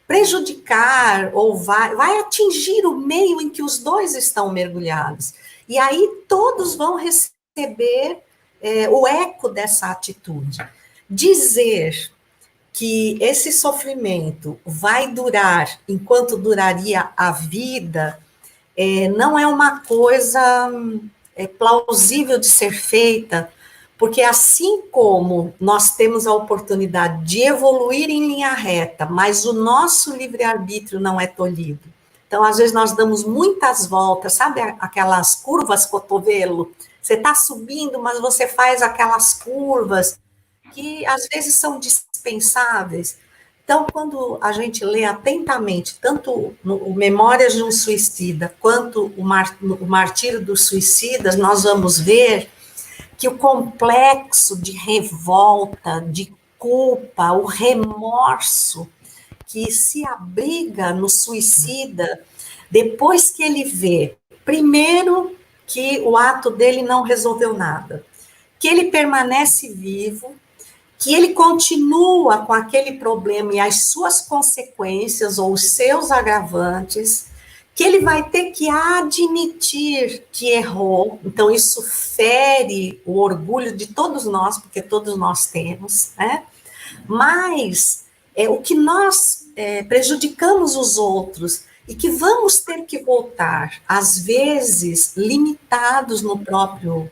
prejudicar ou vai atingir o meio em que os dois estão mergulhados. E aí todos vão receber o eco dessa atitude. Dizer que esse sofrimento vai durar enquanto duraria a vida não é uma coisa plausível de ser feita, porque assim como nós temos a oportunidade de evoluir em linha reta, mas o nosso livre-arbítrio não é tolhido. Então, às vezes, nós damos muitas voltas, sabe aquelas curvas cotovelo? Você está subindo, mas você faz aquelas curvas que, às vezes, são dispensáveis. Então, quando a gente lê atentamente, tanto o Memórias de um Suicida, quanto o Martírio dos Suicidas, nós vamos ver que o complexo de revolta, de culpa, o remorso que se abriga no suicida, depois que ele vê, primeiro, que o ato dele não resolveu nada, que ele permanece vivo, que ele continua com aquele problema e as suas consequências ou os seus agravantes, que ele vai ter que admitir que errou. Então, isso fere o orgulho de todos nós, porque todos nós temos, né? Mas o que nós prejudicamos os outros e que vamos ter que voltar, às vezes limitados no próprio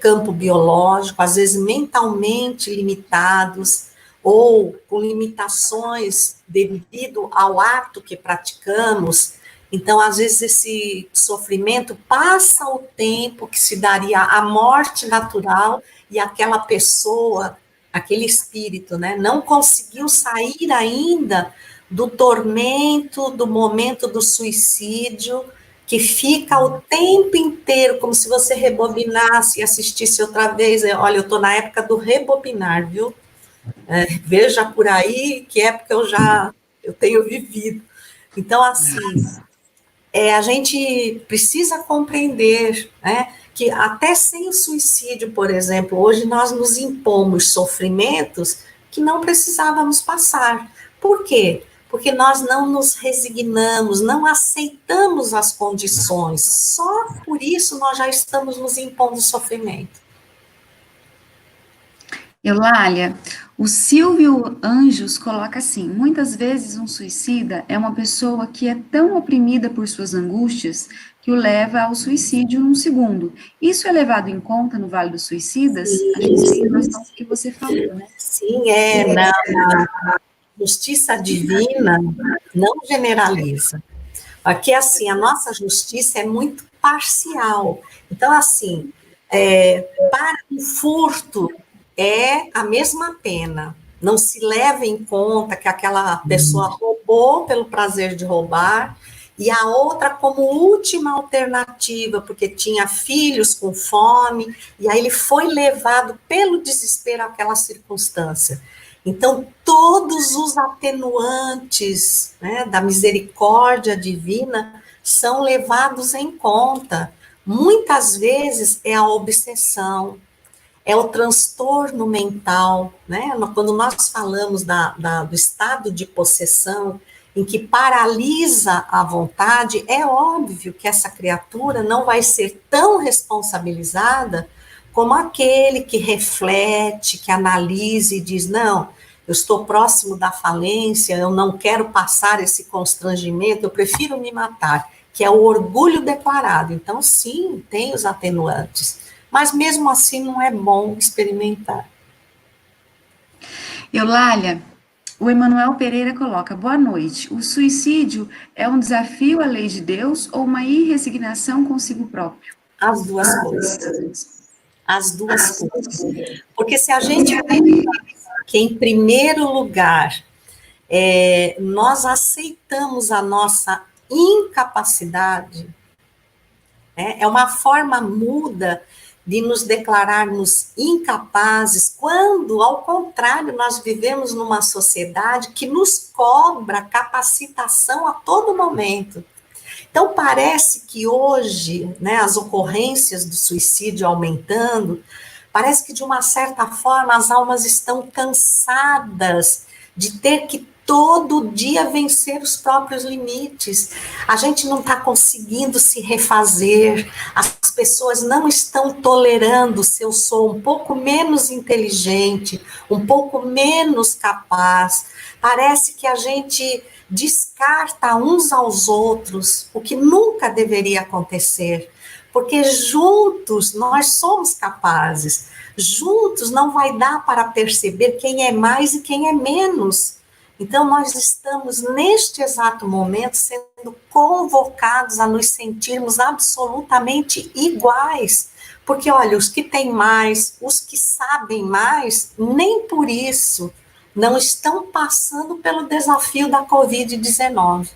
campo biológico, às vezes mentalmente limitados, ou com limitações devido ao ato que praticamos. Então, às vezes, esse sofrimento passa o tempo que se daria a morte natural e aquela pessoa, aquele espírito, né, não conseguiu sair ainda do tormento, do momento do suicídio, que fica o tempo inteiro, como se você rebobinasse e assistisse outra vez. Olha, eu estou na época do rebobinar, viu? Veja por aí que época eu tenho vivido. Então, assim, a gente precisa compreender, né, que até sem o suicídio, por exemplo, hoje nós nos impomos sofrimentos que não precisávamos passar. Por quê? Porque nós não nos resignamos, não aceitamos as condições. Só por isso nós já estamos nos impondo sofrimento. Eulália, o Silvio Anjos coloca assim: muitas vezes um suicida é uma pessoa que é tão oprimida por suas angústias que o leva ao suicídio num segundo. Isso é levado em conta no Vale dos Suicidas? Sim, a gente tem noção do que você falou, né? Sim, na justiça divina não generaliza. Aqui, assim, a nossa justiça é muito parcial. Então, assim, para um furto é a mesma pena. Não se leva em conta que aquela pessoa roubou pelo prazer de roubar, e a outra como última alternativa, porque tinha filhos com fome, e aí ele foi levado pelo desespero àquela circunstância. Então, todos os atenuantes, né, da misericórdia divina são levados em conta. Muitas vezes é a obsessão, é o transtorno mental, né? Quando nós falamos do estado de possessão, em que paralisa a vontade, é óbvio que essa criatura não vai ser tão responsabilizada como aquele que reflete, que analisa e diz, não, eu estou próximo da falência, eu não quero passar esse constrangimento, eu prefiro me matar, que é o orgulho declarado. Então, sim, tem os atenuantes, mas mesmo assim não é bom experimentar. Eulália, o Emanuel Pereira coloca: boa noite. O suicídio é um desafio à lei de Deus ou uma irresignação consigo próprio? As duas coisas. As duas coisas. Porque se a gente pensar que, em primeiro lugar, nós aceitamos a nossa incapacidade, né? É uma forma muda de nos declararmos incapazes, quando, ao contrário, nós vivemos numa sociedade que nos cobra capacitação a todo momento. Então, parece que hoje, né, as ocorrências do suicídio aumentando, parece que, de uma certa forma, as almas estão cansadas de ter que todo dia vencer os próprios limites. A gente não está conseguindo se refazer, as pessoas não estão tolerando se eu sou um pouco menos inteligente, um pouco menos capaz. Parece que a gente descarta uns aos outros, o que nunca deveria acontecer, porque juntos nós somos capazes, juntos não vai dar para perceber quem é mais e quem é menos. Então, nós estamos, neste exato momento, sendo convocados a nos sentirmos absolutamente iguais. Porque, olha, os que têm mais, os que sabem mais, nem por isso não estão passando pelo desafio da Covid-19.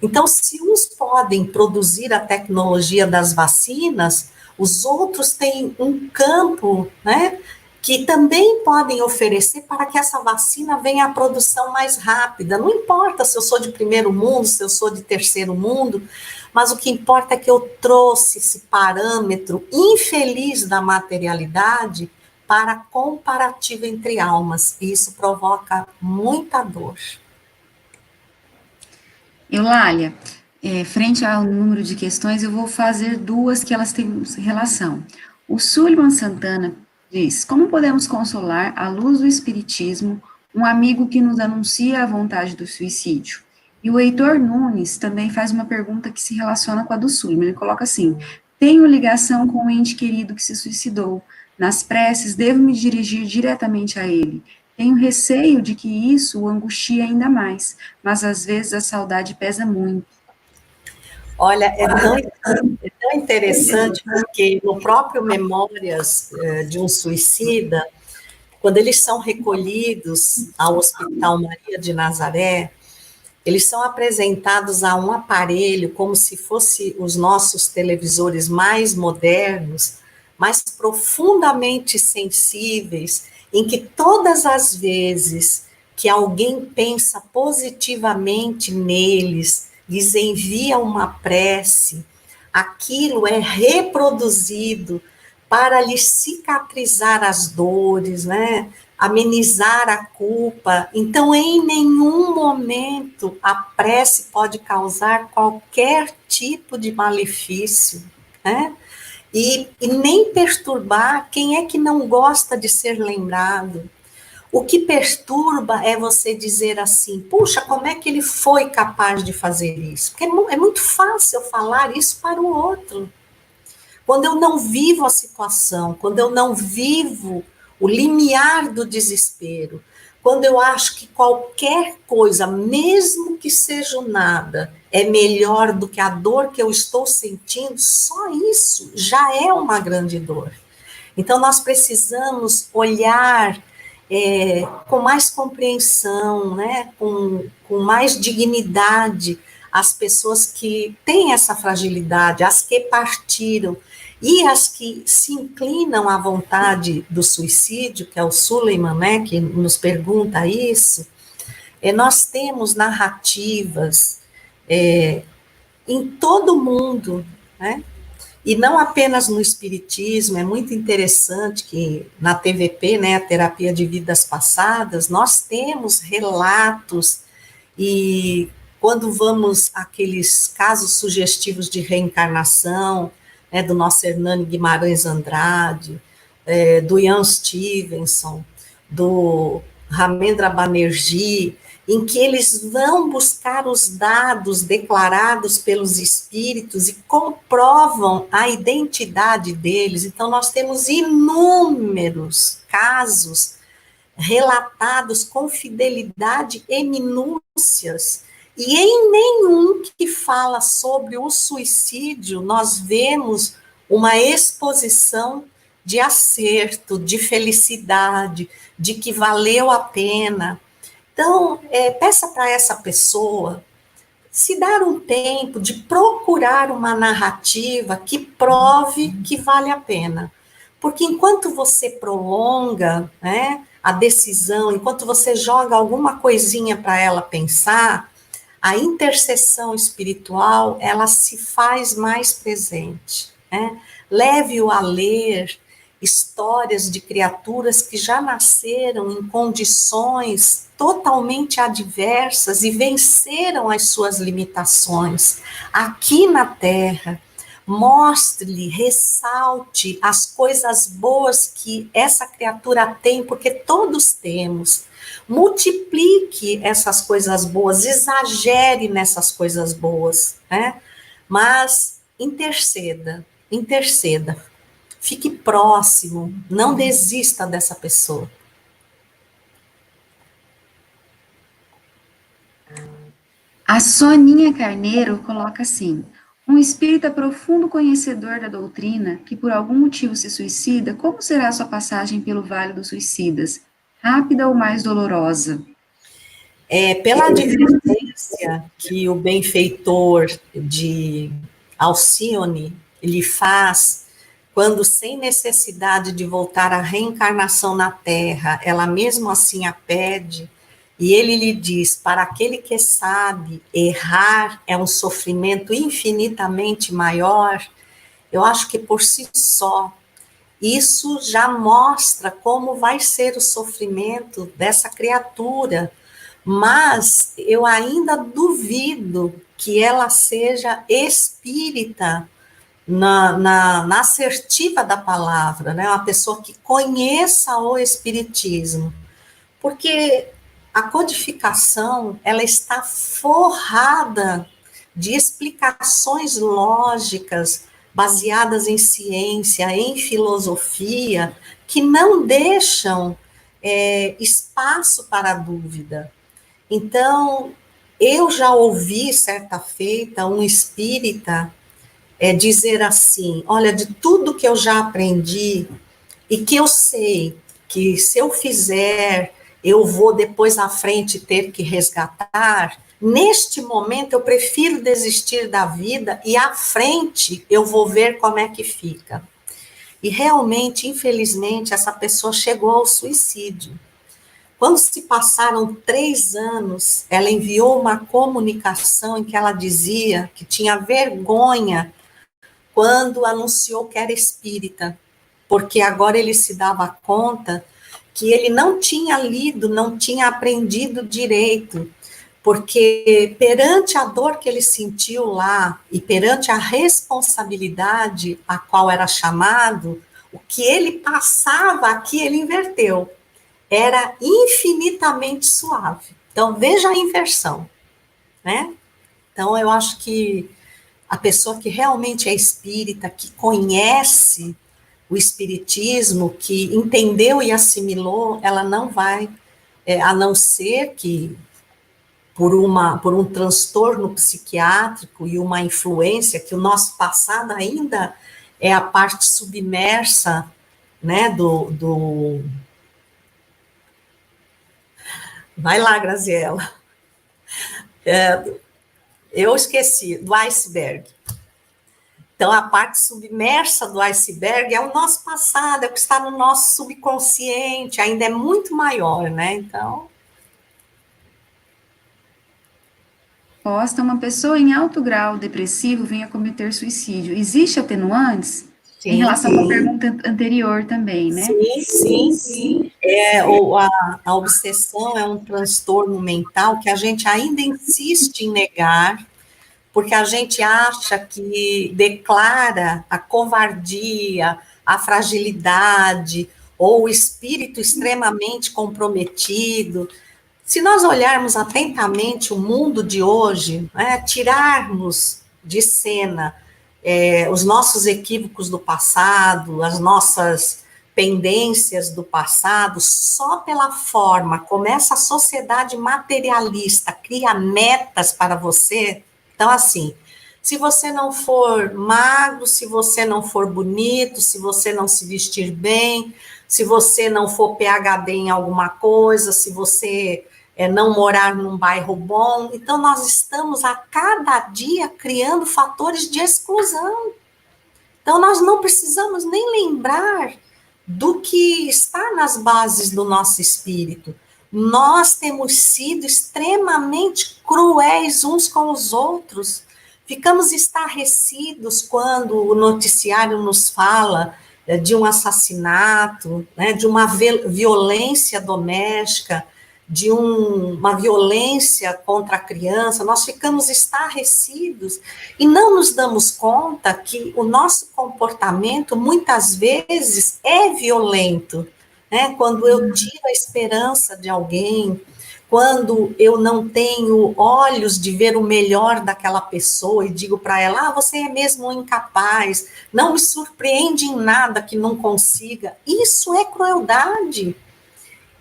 Então, se uns podem produzir a tecnologia das vacinas, os outros têm um campo, né, que também podem oferecer para que essa vacina venha à produção mais rápida. Não importa se eu sou de primeiro mundo, se eu sou de terceiro mundo, mas o que importa é que eu trouxe esse parâmetro infeliz da materialidade para comparativo entre almas, e isso provoca muita dor. Eulália, frente ao número de questões, eu vou fazer duas que elas têm relação. O Suliman Santana diz: como podemos consolar, à luz do Espiritismo, um amigo que nos anuncia a vontade do suicídio? E o Heitor Nunes também faz uma pergunta que se relaciona com a do Suliman. Ele coloca assim: tenho ligação com o ente querido que se suicidou. Nas preces, devo me dirigir diretamente a ele. Tenho receio de que isso o angustie ainda mais, mas às vezes a saudade pesa muito. Olha, é tão interessante, porque no próprio Memórias de um Suicida, quando eles são recolhidos ao Hospital Maria de Nazaré, eles são apresentados a um aparelho como se fosse os nossos televisores mais modernos, mais profundamente sensíveis, em que todas as vezes que alguém pensa positivamente neles, lhes envia uma prece, aquilo é reproduzido para lhes cicatrizar as dores, né? Amenizar a culpa. Então, em nenhum momento a prece pode causar qualquer tipo de malefício, né? E nem perturbar quem é que não gosta de ser lembrado. O que perturba é você dizer assim: puxa, como é que ele foi capaz de fazer isso? Porque é muito fácil falar isso para o outro. Quando eu não vivo a situação, quando eu não vivo o limiar do desespero, quando eu acho que qualquer coisa, mesmo que seja o nada, é melhor do que a dor que eu estou sentindo, só isso já é uma grande dor. Então, nós precisamos olhar com mais compreensão, né, com mais dignidade as pessoas que têm essa fragilidade, as que partiram, e as que se inclinam à vontade do suicídio, que é o Suleiman, né, que nos pergunta isso. Nós temos narrativas em todo o mundo, né? E não apenas no espiritismo. É muito interessante que na TVP, né, a terapia de vidas passadas, nós temos relatos, e quando vamos àqueles casos sugestivos de reencarnação, né, do nosso Hernani Guimarães Andrade, do Ian Stevenson, do Ramendra Banerjee, em que eles vão buscar os dados declarados pelos espíritos e comprovam a identidade deles. Então, nós temos inúmeros casos relatados com fidelidade e minúcias, e em nenhum que fala sobre o suicídio, nós vemos uma exposição de acerto, de felicidade, de que valeu a pena. Então, peça para essa pessoa se dar um tempo de procurar uma narrativa que prove que vale a pena. Porque enquanto você prolonga, né, a decisão, enquanto você joga alguma coisinha para ela pensar, a intercessão espiritual, ela se faz mais presente, né? Leve-o a ler histórias de criaturas que já nasceram em condições totalmente adversas e venceram as suas limitações aqui na Terra. Mostre-lhe, ressalte as coisas boas que essa criatura tem, porque todos temos. Multiplique essas coisas boas, exagere nessas coisas boas, né? Mas interceda, interceda. Fique próximo, não desista dessa pessoa. A Soninha Carneiro coloca assim: um espírita profundo conhecedor da doutrina, que por algum motivo se suicida, como será a sua passagem pelo Vale dos Suicidas? Rápida ou mais dolorosa? Pela advertência que o benfeitor de Alcione lhe faz, quando sem necessidade de voltar à reencarnação na Terra, ela mesmo assim a pede, e ele lhe diz, para aquele que sabe, errar é um sofrimento infinitamente maior, eu acho que por si só, isso já mostra como vai ser o sofrimento dessa criatura, mas eu ainda duvido que ela seja espírita na assertiva da palavra, né? Uma pessoa que conheça o espiritismo, porque a codificação, ela está forrada de explicações lógicas, baseadas em ciência, em filosofia, que não deixam espaço para a dúvida. Então, eu já ouvi, certa feita, um espírita dizer assim, olha, de tudo que eu já aprendi, e que eu sei que se eu fizer, eu vou depois à frente ter que resgatar, neste momento eu prefiro desistir da vida e à frente eu vou ver como é que fica. E realmente, infelizmente, essa pessoa chegou ao suicídio. Quando se passaram 3 anos, ela enviou uma comunicação em que ela dizia que tinha vergonha quando anunciou que era espírita, porque agora ele se dava conta que ele não tinha lido, não tinha aprendido direito, porque perante a dor que ele sentiu lá e perante a responsabilidade a qual era chamado, o que ele passava aqui, ele inverteu. Era infinitamente suave. Então, veja a inversão, né? Então, eu acho que a pessoa que realmente é espírita, que conhece o espiritismo, que entendeu e assimilou, ela não vai, a não ser que por um transtorno psiquiátrico e uma influência, que o nosso passado ainda é a parte submersa, né, Vai lá, Graziela. Eu esqueci, do iceberg. Então, a parte submersa do iceberg é o nosso passado, é o que está no nosso subconsciente, ainda é muito maior, né? Então. Posta: uma pessoa em alto grau depressivo vem a cometer suicídio. Existe atenuantes? Em Sim, relação à pergunta anterior também, né? sim. A obsessão é um transtorno mental que a gente ainda insiste em negar, porque a gente acha que declara a covardia, a fragilidade, ou o espírito extremamente comprometido. Se nós olharmos atentamente o mundo de hoje, né, tirarmos de cena os nossos equívocos do passado, as nossas pendências do passado, só pela forma como essa sociedade materialista cria metas para você. Então, assim, se você não for magro, se você não for bonito, se você não se vestir bem, se você não for PhD em alguma coisa, se você não morar num bairro bom, então nós estamos a cada dia criando fatores de exclusão. Então nós não precisamos nem lembrar do que está nas bases do nosso espírito. Nós temos sido extremamente cruéis uns com os outros. Ficamos estarrecidos quando o noticiário nos fala de um assassinato, né, de uma violência doméstica, de uma violência contra a criança. Nós ficamos estarrecidos e não nos damos conta que o nosso comportamento, muitas vezes, é violento, né? Quando eu tiro a esperança de alguém, quando eu não tenho olhos de ver o melhor daquela pessoa e digo para ela, você é mesmo incapaz, não me surpreende em nada que não consiga, isso é crueldade,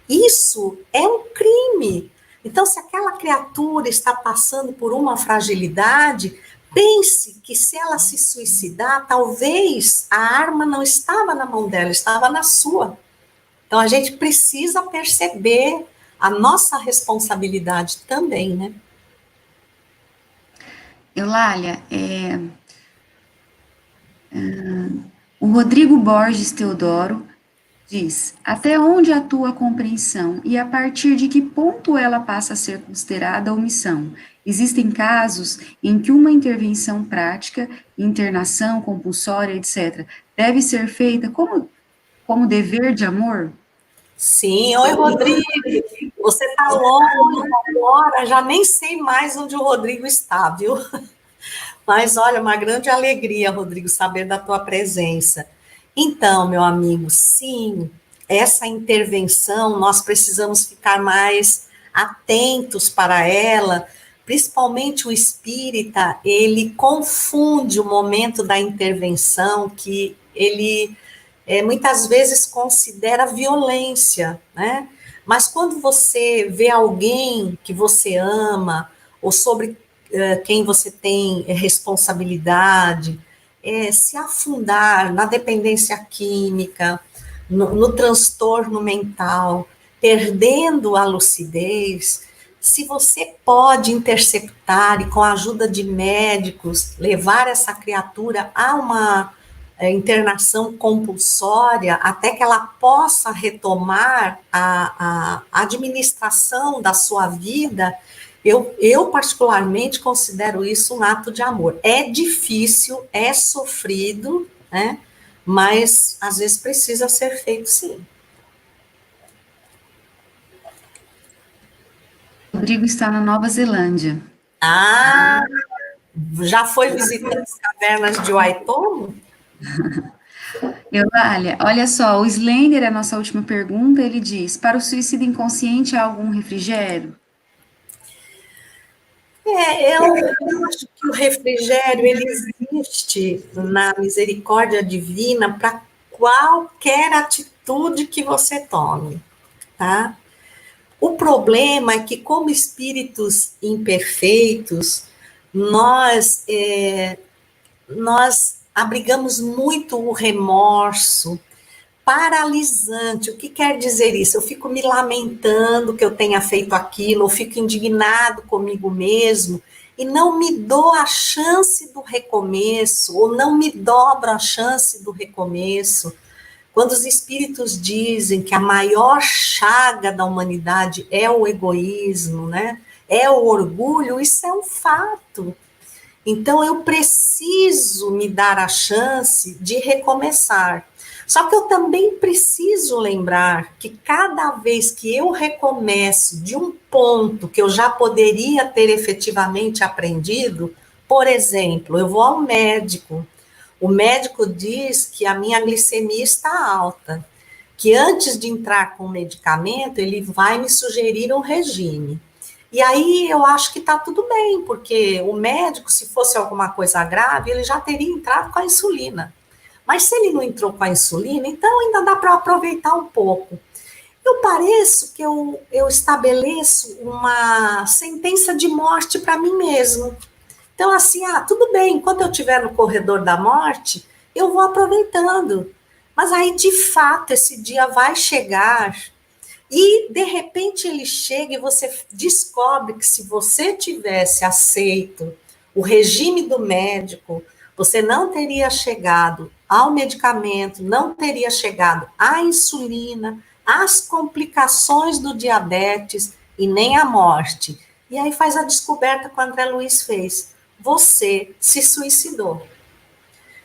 isso é um crime. Então, se aquela criatura está passando por uma fragilidade, pense que se ela se suicidar, talvez a arma não estava na mão dela, estava na sua. Então, a gente precisa perceber a nossa responsabilidade também, né? Eulália, o Rodrigo Borges Teodoro diz, até onde atua a compreensão e a partir de que ponto ela passa a ser considerada omissão? Existem casos em que uma intervenção prática, internação compulsória, etc., deve ser feita como dever de amor? Sim, oi, Rodrigo, você está longe agora, já nem sei mais onde o Rodrigo está, viu? Mas olha, uma grande alegria, Rodrigo, saber da tua presença. Então, meu amigo, sim, essa intervenção, nós precisamos ficar mais atentos para ela, principalmente o espírita, ele confunde o momento da intervenção, que ele muitas vezes considera violência, né? Mas quando você vê alguém que você ama, ou sobre quem você tem responsabilidade, se afundar na dependência química, no transtorno mental, perdendo a lucidez, se você pode interceptar e com a ajuda de médicos levar essa criatura a uma internação compulsória até que ela possa retomar a administração da sua vida, eu particularmente considero isso um ato de amor. É difícil, é sofrido, né? Mas às vezes precisa ser feito, sim. Rodrigo está na Nova Zelândia. Ah, já foi visitando as cavernas de Waitomo? Eulália, olha só, o Slender, a nossa última pergunta, ele diz, para o suicídio inconsciente há algum refrigério? Eu acho que o refrigério, ele existe na misericórdia divina para qualquer atitude que você tome, tá? O problema é que, como espíritos imperfeitos, nós abrigamos muito o remorso paralisante. O que quer dizer isso? Eu fico me lamentando que eu tenha feito aquilo, eu fico indignado comigo mesmo e não me dou a chance do recomeço, ou não me dobro a chance do recomeço. Quando os espíritos dizem que a maior chaga da humanidade é o egoísmo, né? É o orgulho, isso é um fato. Então eu preciso me dar a chance de recomeçar. Só que eu também preciso lembrar que cada vez que eu recomeço de um ponto que eu já poderia ter efetivamente aprendido, por exemplo, eu vou ao médico, o médico diz que a minha glicemia está alta, que antes de entrar com o medicamento, ele vai me sugerir um regime. E aí eu acho que está tudo bem, porque o médico, se fosse alguma coisa grave, ele já teria entrado com a insulina. Mas se ele não entrou com a insulina, então ainda dá para aproveitar um pouco. Eu pareço que eu estabeleço uma sentença de morte para mim mesmo. Então, assim, tudo bem, enquanto eu estiver no corredor da morte, eu vou aproveitando. Mas aí, de fato, esse dia vai chegar e, de repente, ele chega e você descobre que se você tivesse aceito o regime do médico, você não teria chegado ao medicamento, não teria chegado à insulina, às complicações do diabetes e nem à morte. E aí faz a descoberta que o André Luiz fez. Você se suicidou.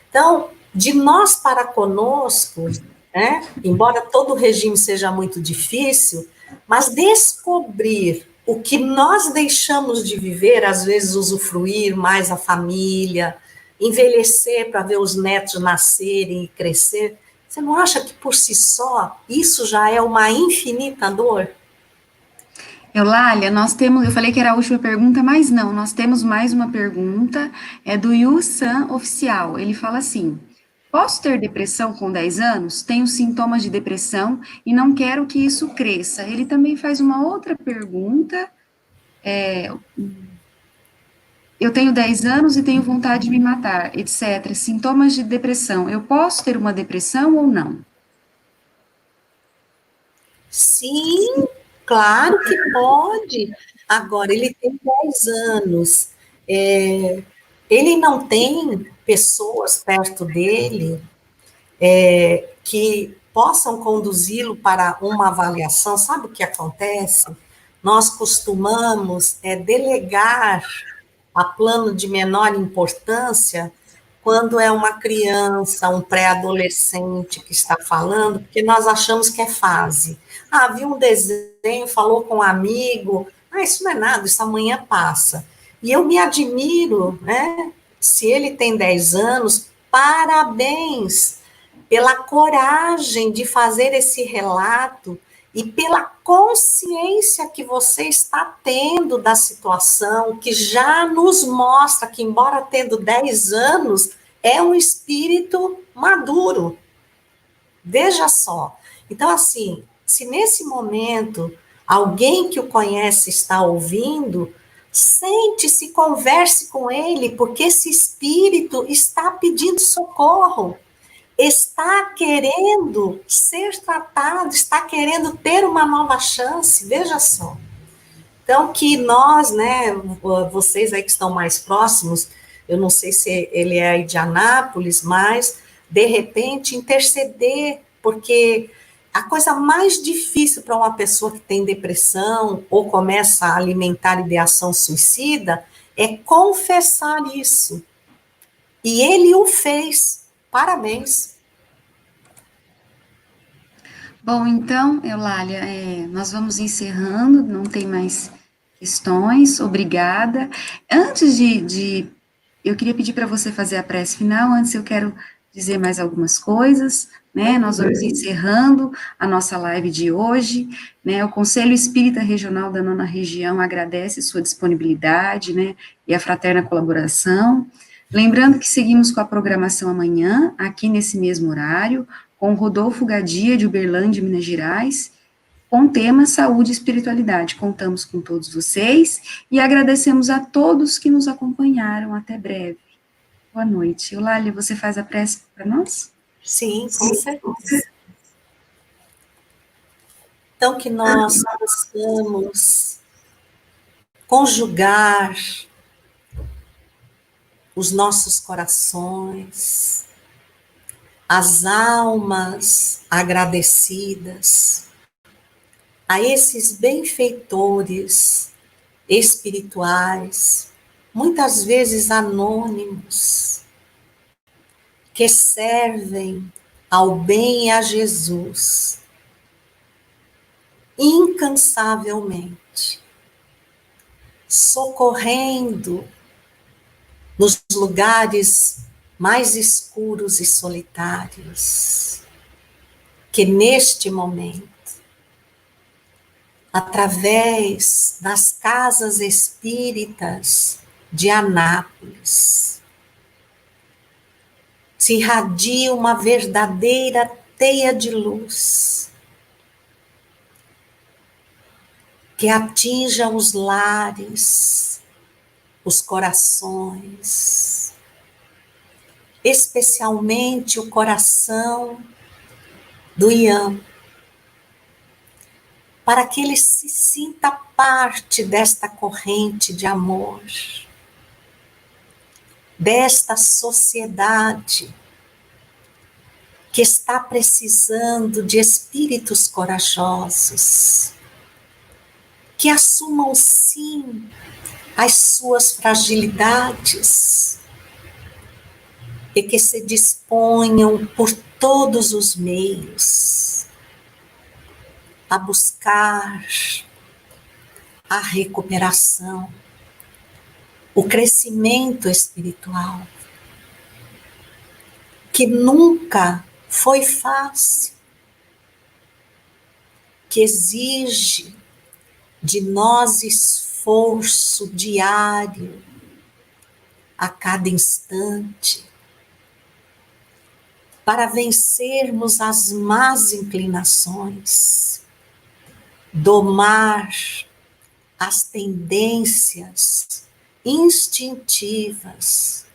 Então, de nós para conosco, né, embora todo o regime seja muito difícil, mas descobrir o que nós deixamos de viver, às vezes usufruir mais a família, envelhecer para ver os netos nascerem e crescer, você não acha que por si só isso já é uma infinita dor? Eulália, nós temos, eu falei que era a última pergunta, mas não, nós temos mais uma pergunta, é do Yu San Oficial. Ele fala assim: posso ter depressão com 10 anos? Tenho sintomas de depressão e não quero que isso cresça. Ele também faz uma outra pergunta. Eu tenho 10 anos e tenho vontade de me matar, etc. Sintomas de depressão. Eu posso ter uma depressão ou não? Sim, claro que pode. Agora, ele tem 10 anos. Ele não tem pessoas perto dele que possam conduzi-lo para uma avaliação. Sabe o que acontece? Nós costumamos delegar a plano de menor importância quando é uma criança, um pré-adolescente que está falando, porque nós achamos que é fase. Viu um desenho, falou com um amigo, isso não é nada, isso amanhã passa. E eu me admiro, né? Se ele tem 10 anos, parabéns pela coragem de fazer esse relato e pela consciência que você está tendo da situação, que já nos mostra que, embora tendo 10 anos, é um espírito maduro. Veja só. Então, assim, se nesse momento alguém que o conhece está ouvindo, sente-se, converse com ele, porque esse espírito está pedindo socorro, está querendo ser tratado, está querendo ter uma nova chance, veja só. Então, que nós, né, vocês aí que estão mais próximos, eu não sei se ele é aí de Anápolis, mas, de repente, interceder, porque a coisa mais difícil para uma pessoa que tem depressão ou começa a alimentar ideação suicida é confessar isso. E ele o fez. Parabéns. Bom, então, Eulália, nós vamos encerrando, não tem mais questões, obrigada. Antes eu queria pedir para você fazer a prece final, antes eu quero dizer mais algumas coisas, né? Nós vamos encerrando a nossa live de hoje, né? O Conselho Espírita Regional da Nona Região agradece sua disponibilidade, né? E a fraterna colaboração. Lembrando que seguimos com a programação amanhã, aqui nesse mesmo horário, com Rodolfo Gadia, de Uberlândia, Minas Gerais, com o tema Saúde e Espiritualidade. Contamos com todos vocês e agradecemos a todos que nos acompanharam. Até breve. Boa noite. Eulália, você faz a prece para nós? Sim, com certeza. Então, que nós possamos conjugar os nossos corações, as almas agradecidas a esses benfeitores espirituais, muitas vezes anônimos, que servem ao bem e a Jesus incansavelmente, socorrendo nos lugares mais escuros e solitários, que neste momento, através das casas espíritas de Anápolis, se irradia uma verdadeira teia de luz que atinja os lares, os corações, especialmente o coração do Ian, para que ele se sinta parte desta corrente de amor, desta sociedade que está precisando de espíritos corajosos, que assumam sim as suas fragilidades e que se disponham por todos os meios a buscar a recuperação, o crescimento espiritual, que nunca foi fácil, que exige de nós esforço diário, a cada instante, para vencermos as más inclinações, domar as tendências instintivas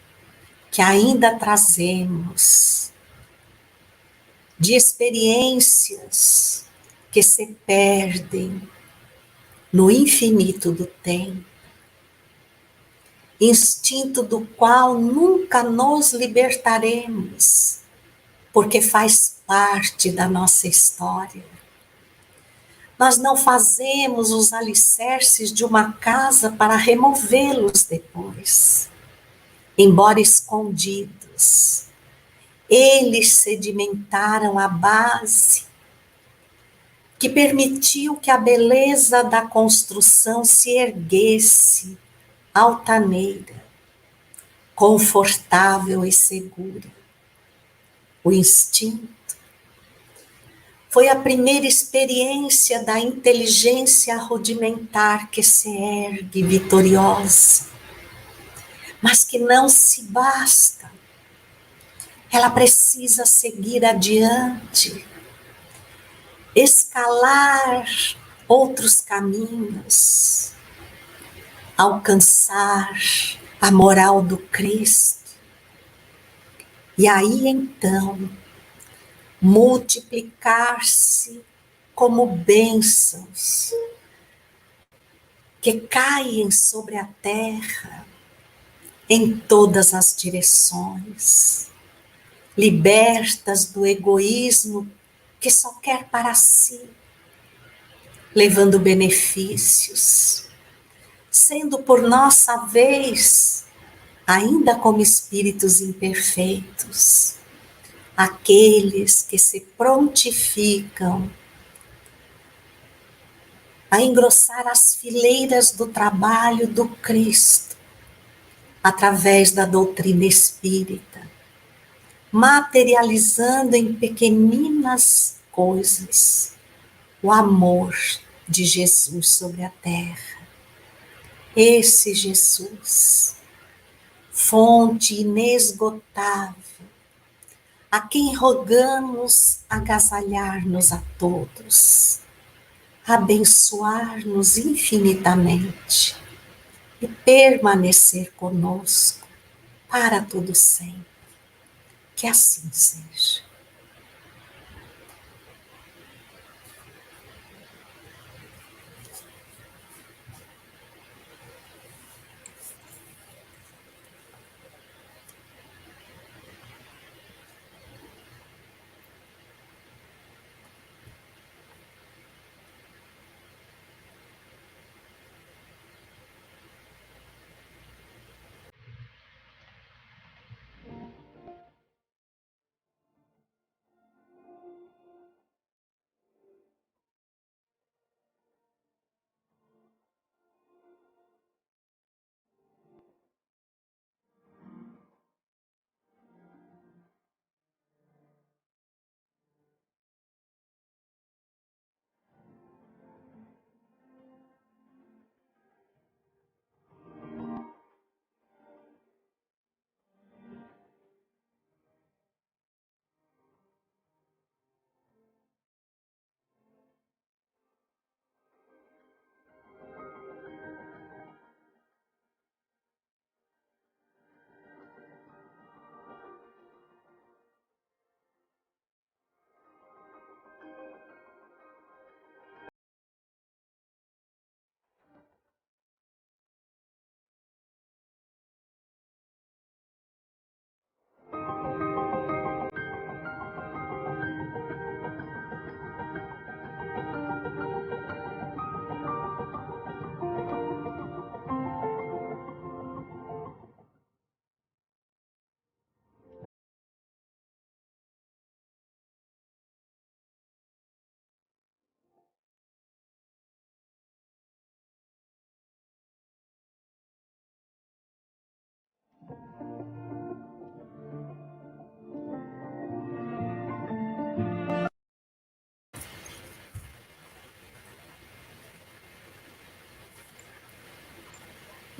que ainda trazemos, de experiências que se perdem no infinito do tempo, instinto do qual nunca nos libertaremos, porque faz parte da nossa história. Nós não fazemos os alicerces de uma casa para removê-los depois, embora escondidos. Eles sedimentaram a base que permitiu que a beleza da construção se erguesse altaneira, confortável e segura. O instinto foi a primeira experiência da inteligência rudimentar que se ergue vitoriosa, mas que não se basta. Ela precisa seguir adiante, escalar outros caminhos, alcançar a moral do Cristo. E aí então, multiplicar-se como bênçãos que caem sobre a terra em todas as direções, libertas do egoísmo que só quer para si, levando benefícios, sendo por nossa vez, ainda como espíritos imperfeitos, aqueles que se prontificam a engrossar as fileiras do trabalho do Cristo, através da doutrina espírita, materializando em pequeninas coisas o amor de Jesus sobre a terra. Esse Jesus, fonte inesgotável, a quem rogamos agasalhar-nos a todos, abençoar-nos infinitamente e permanecer conosco para todo sempre. Que assim seja.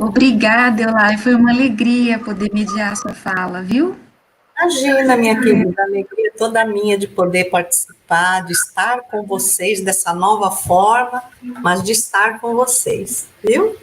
Obrigada, Eulália, foi uma alegria poder mediar a sua fala, viu? Imagina, minha querida, a alegria toda minha de poder participar, de estar com vocês dessa nova forma, mas de estar com vocês, viu?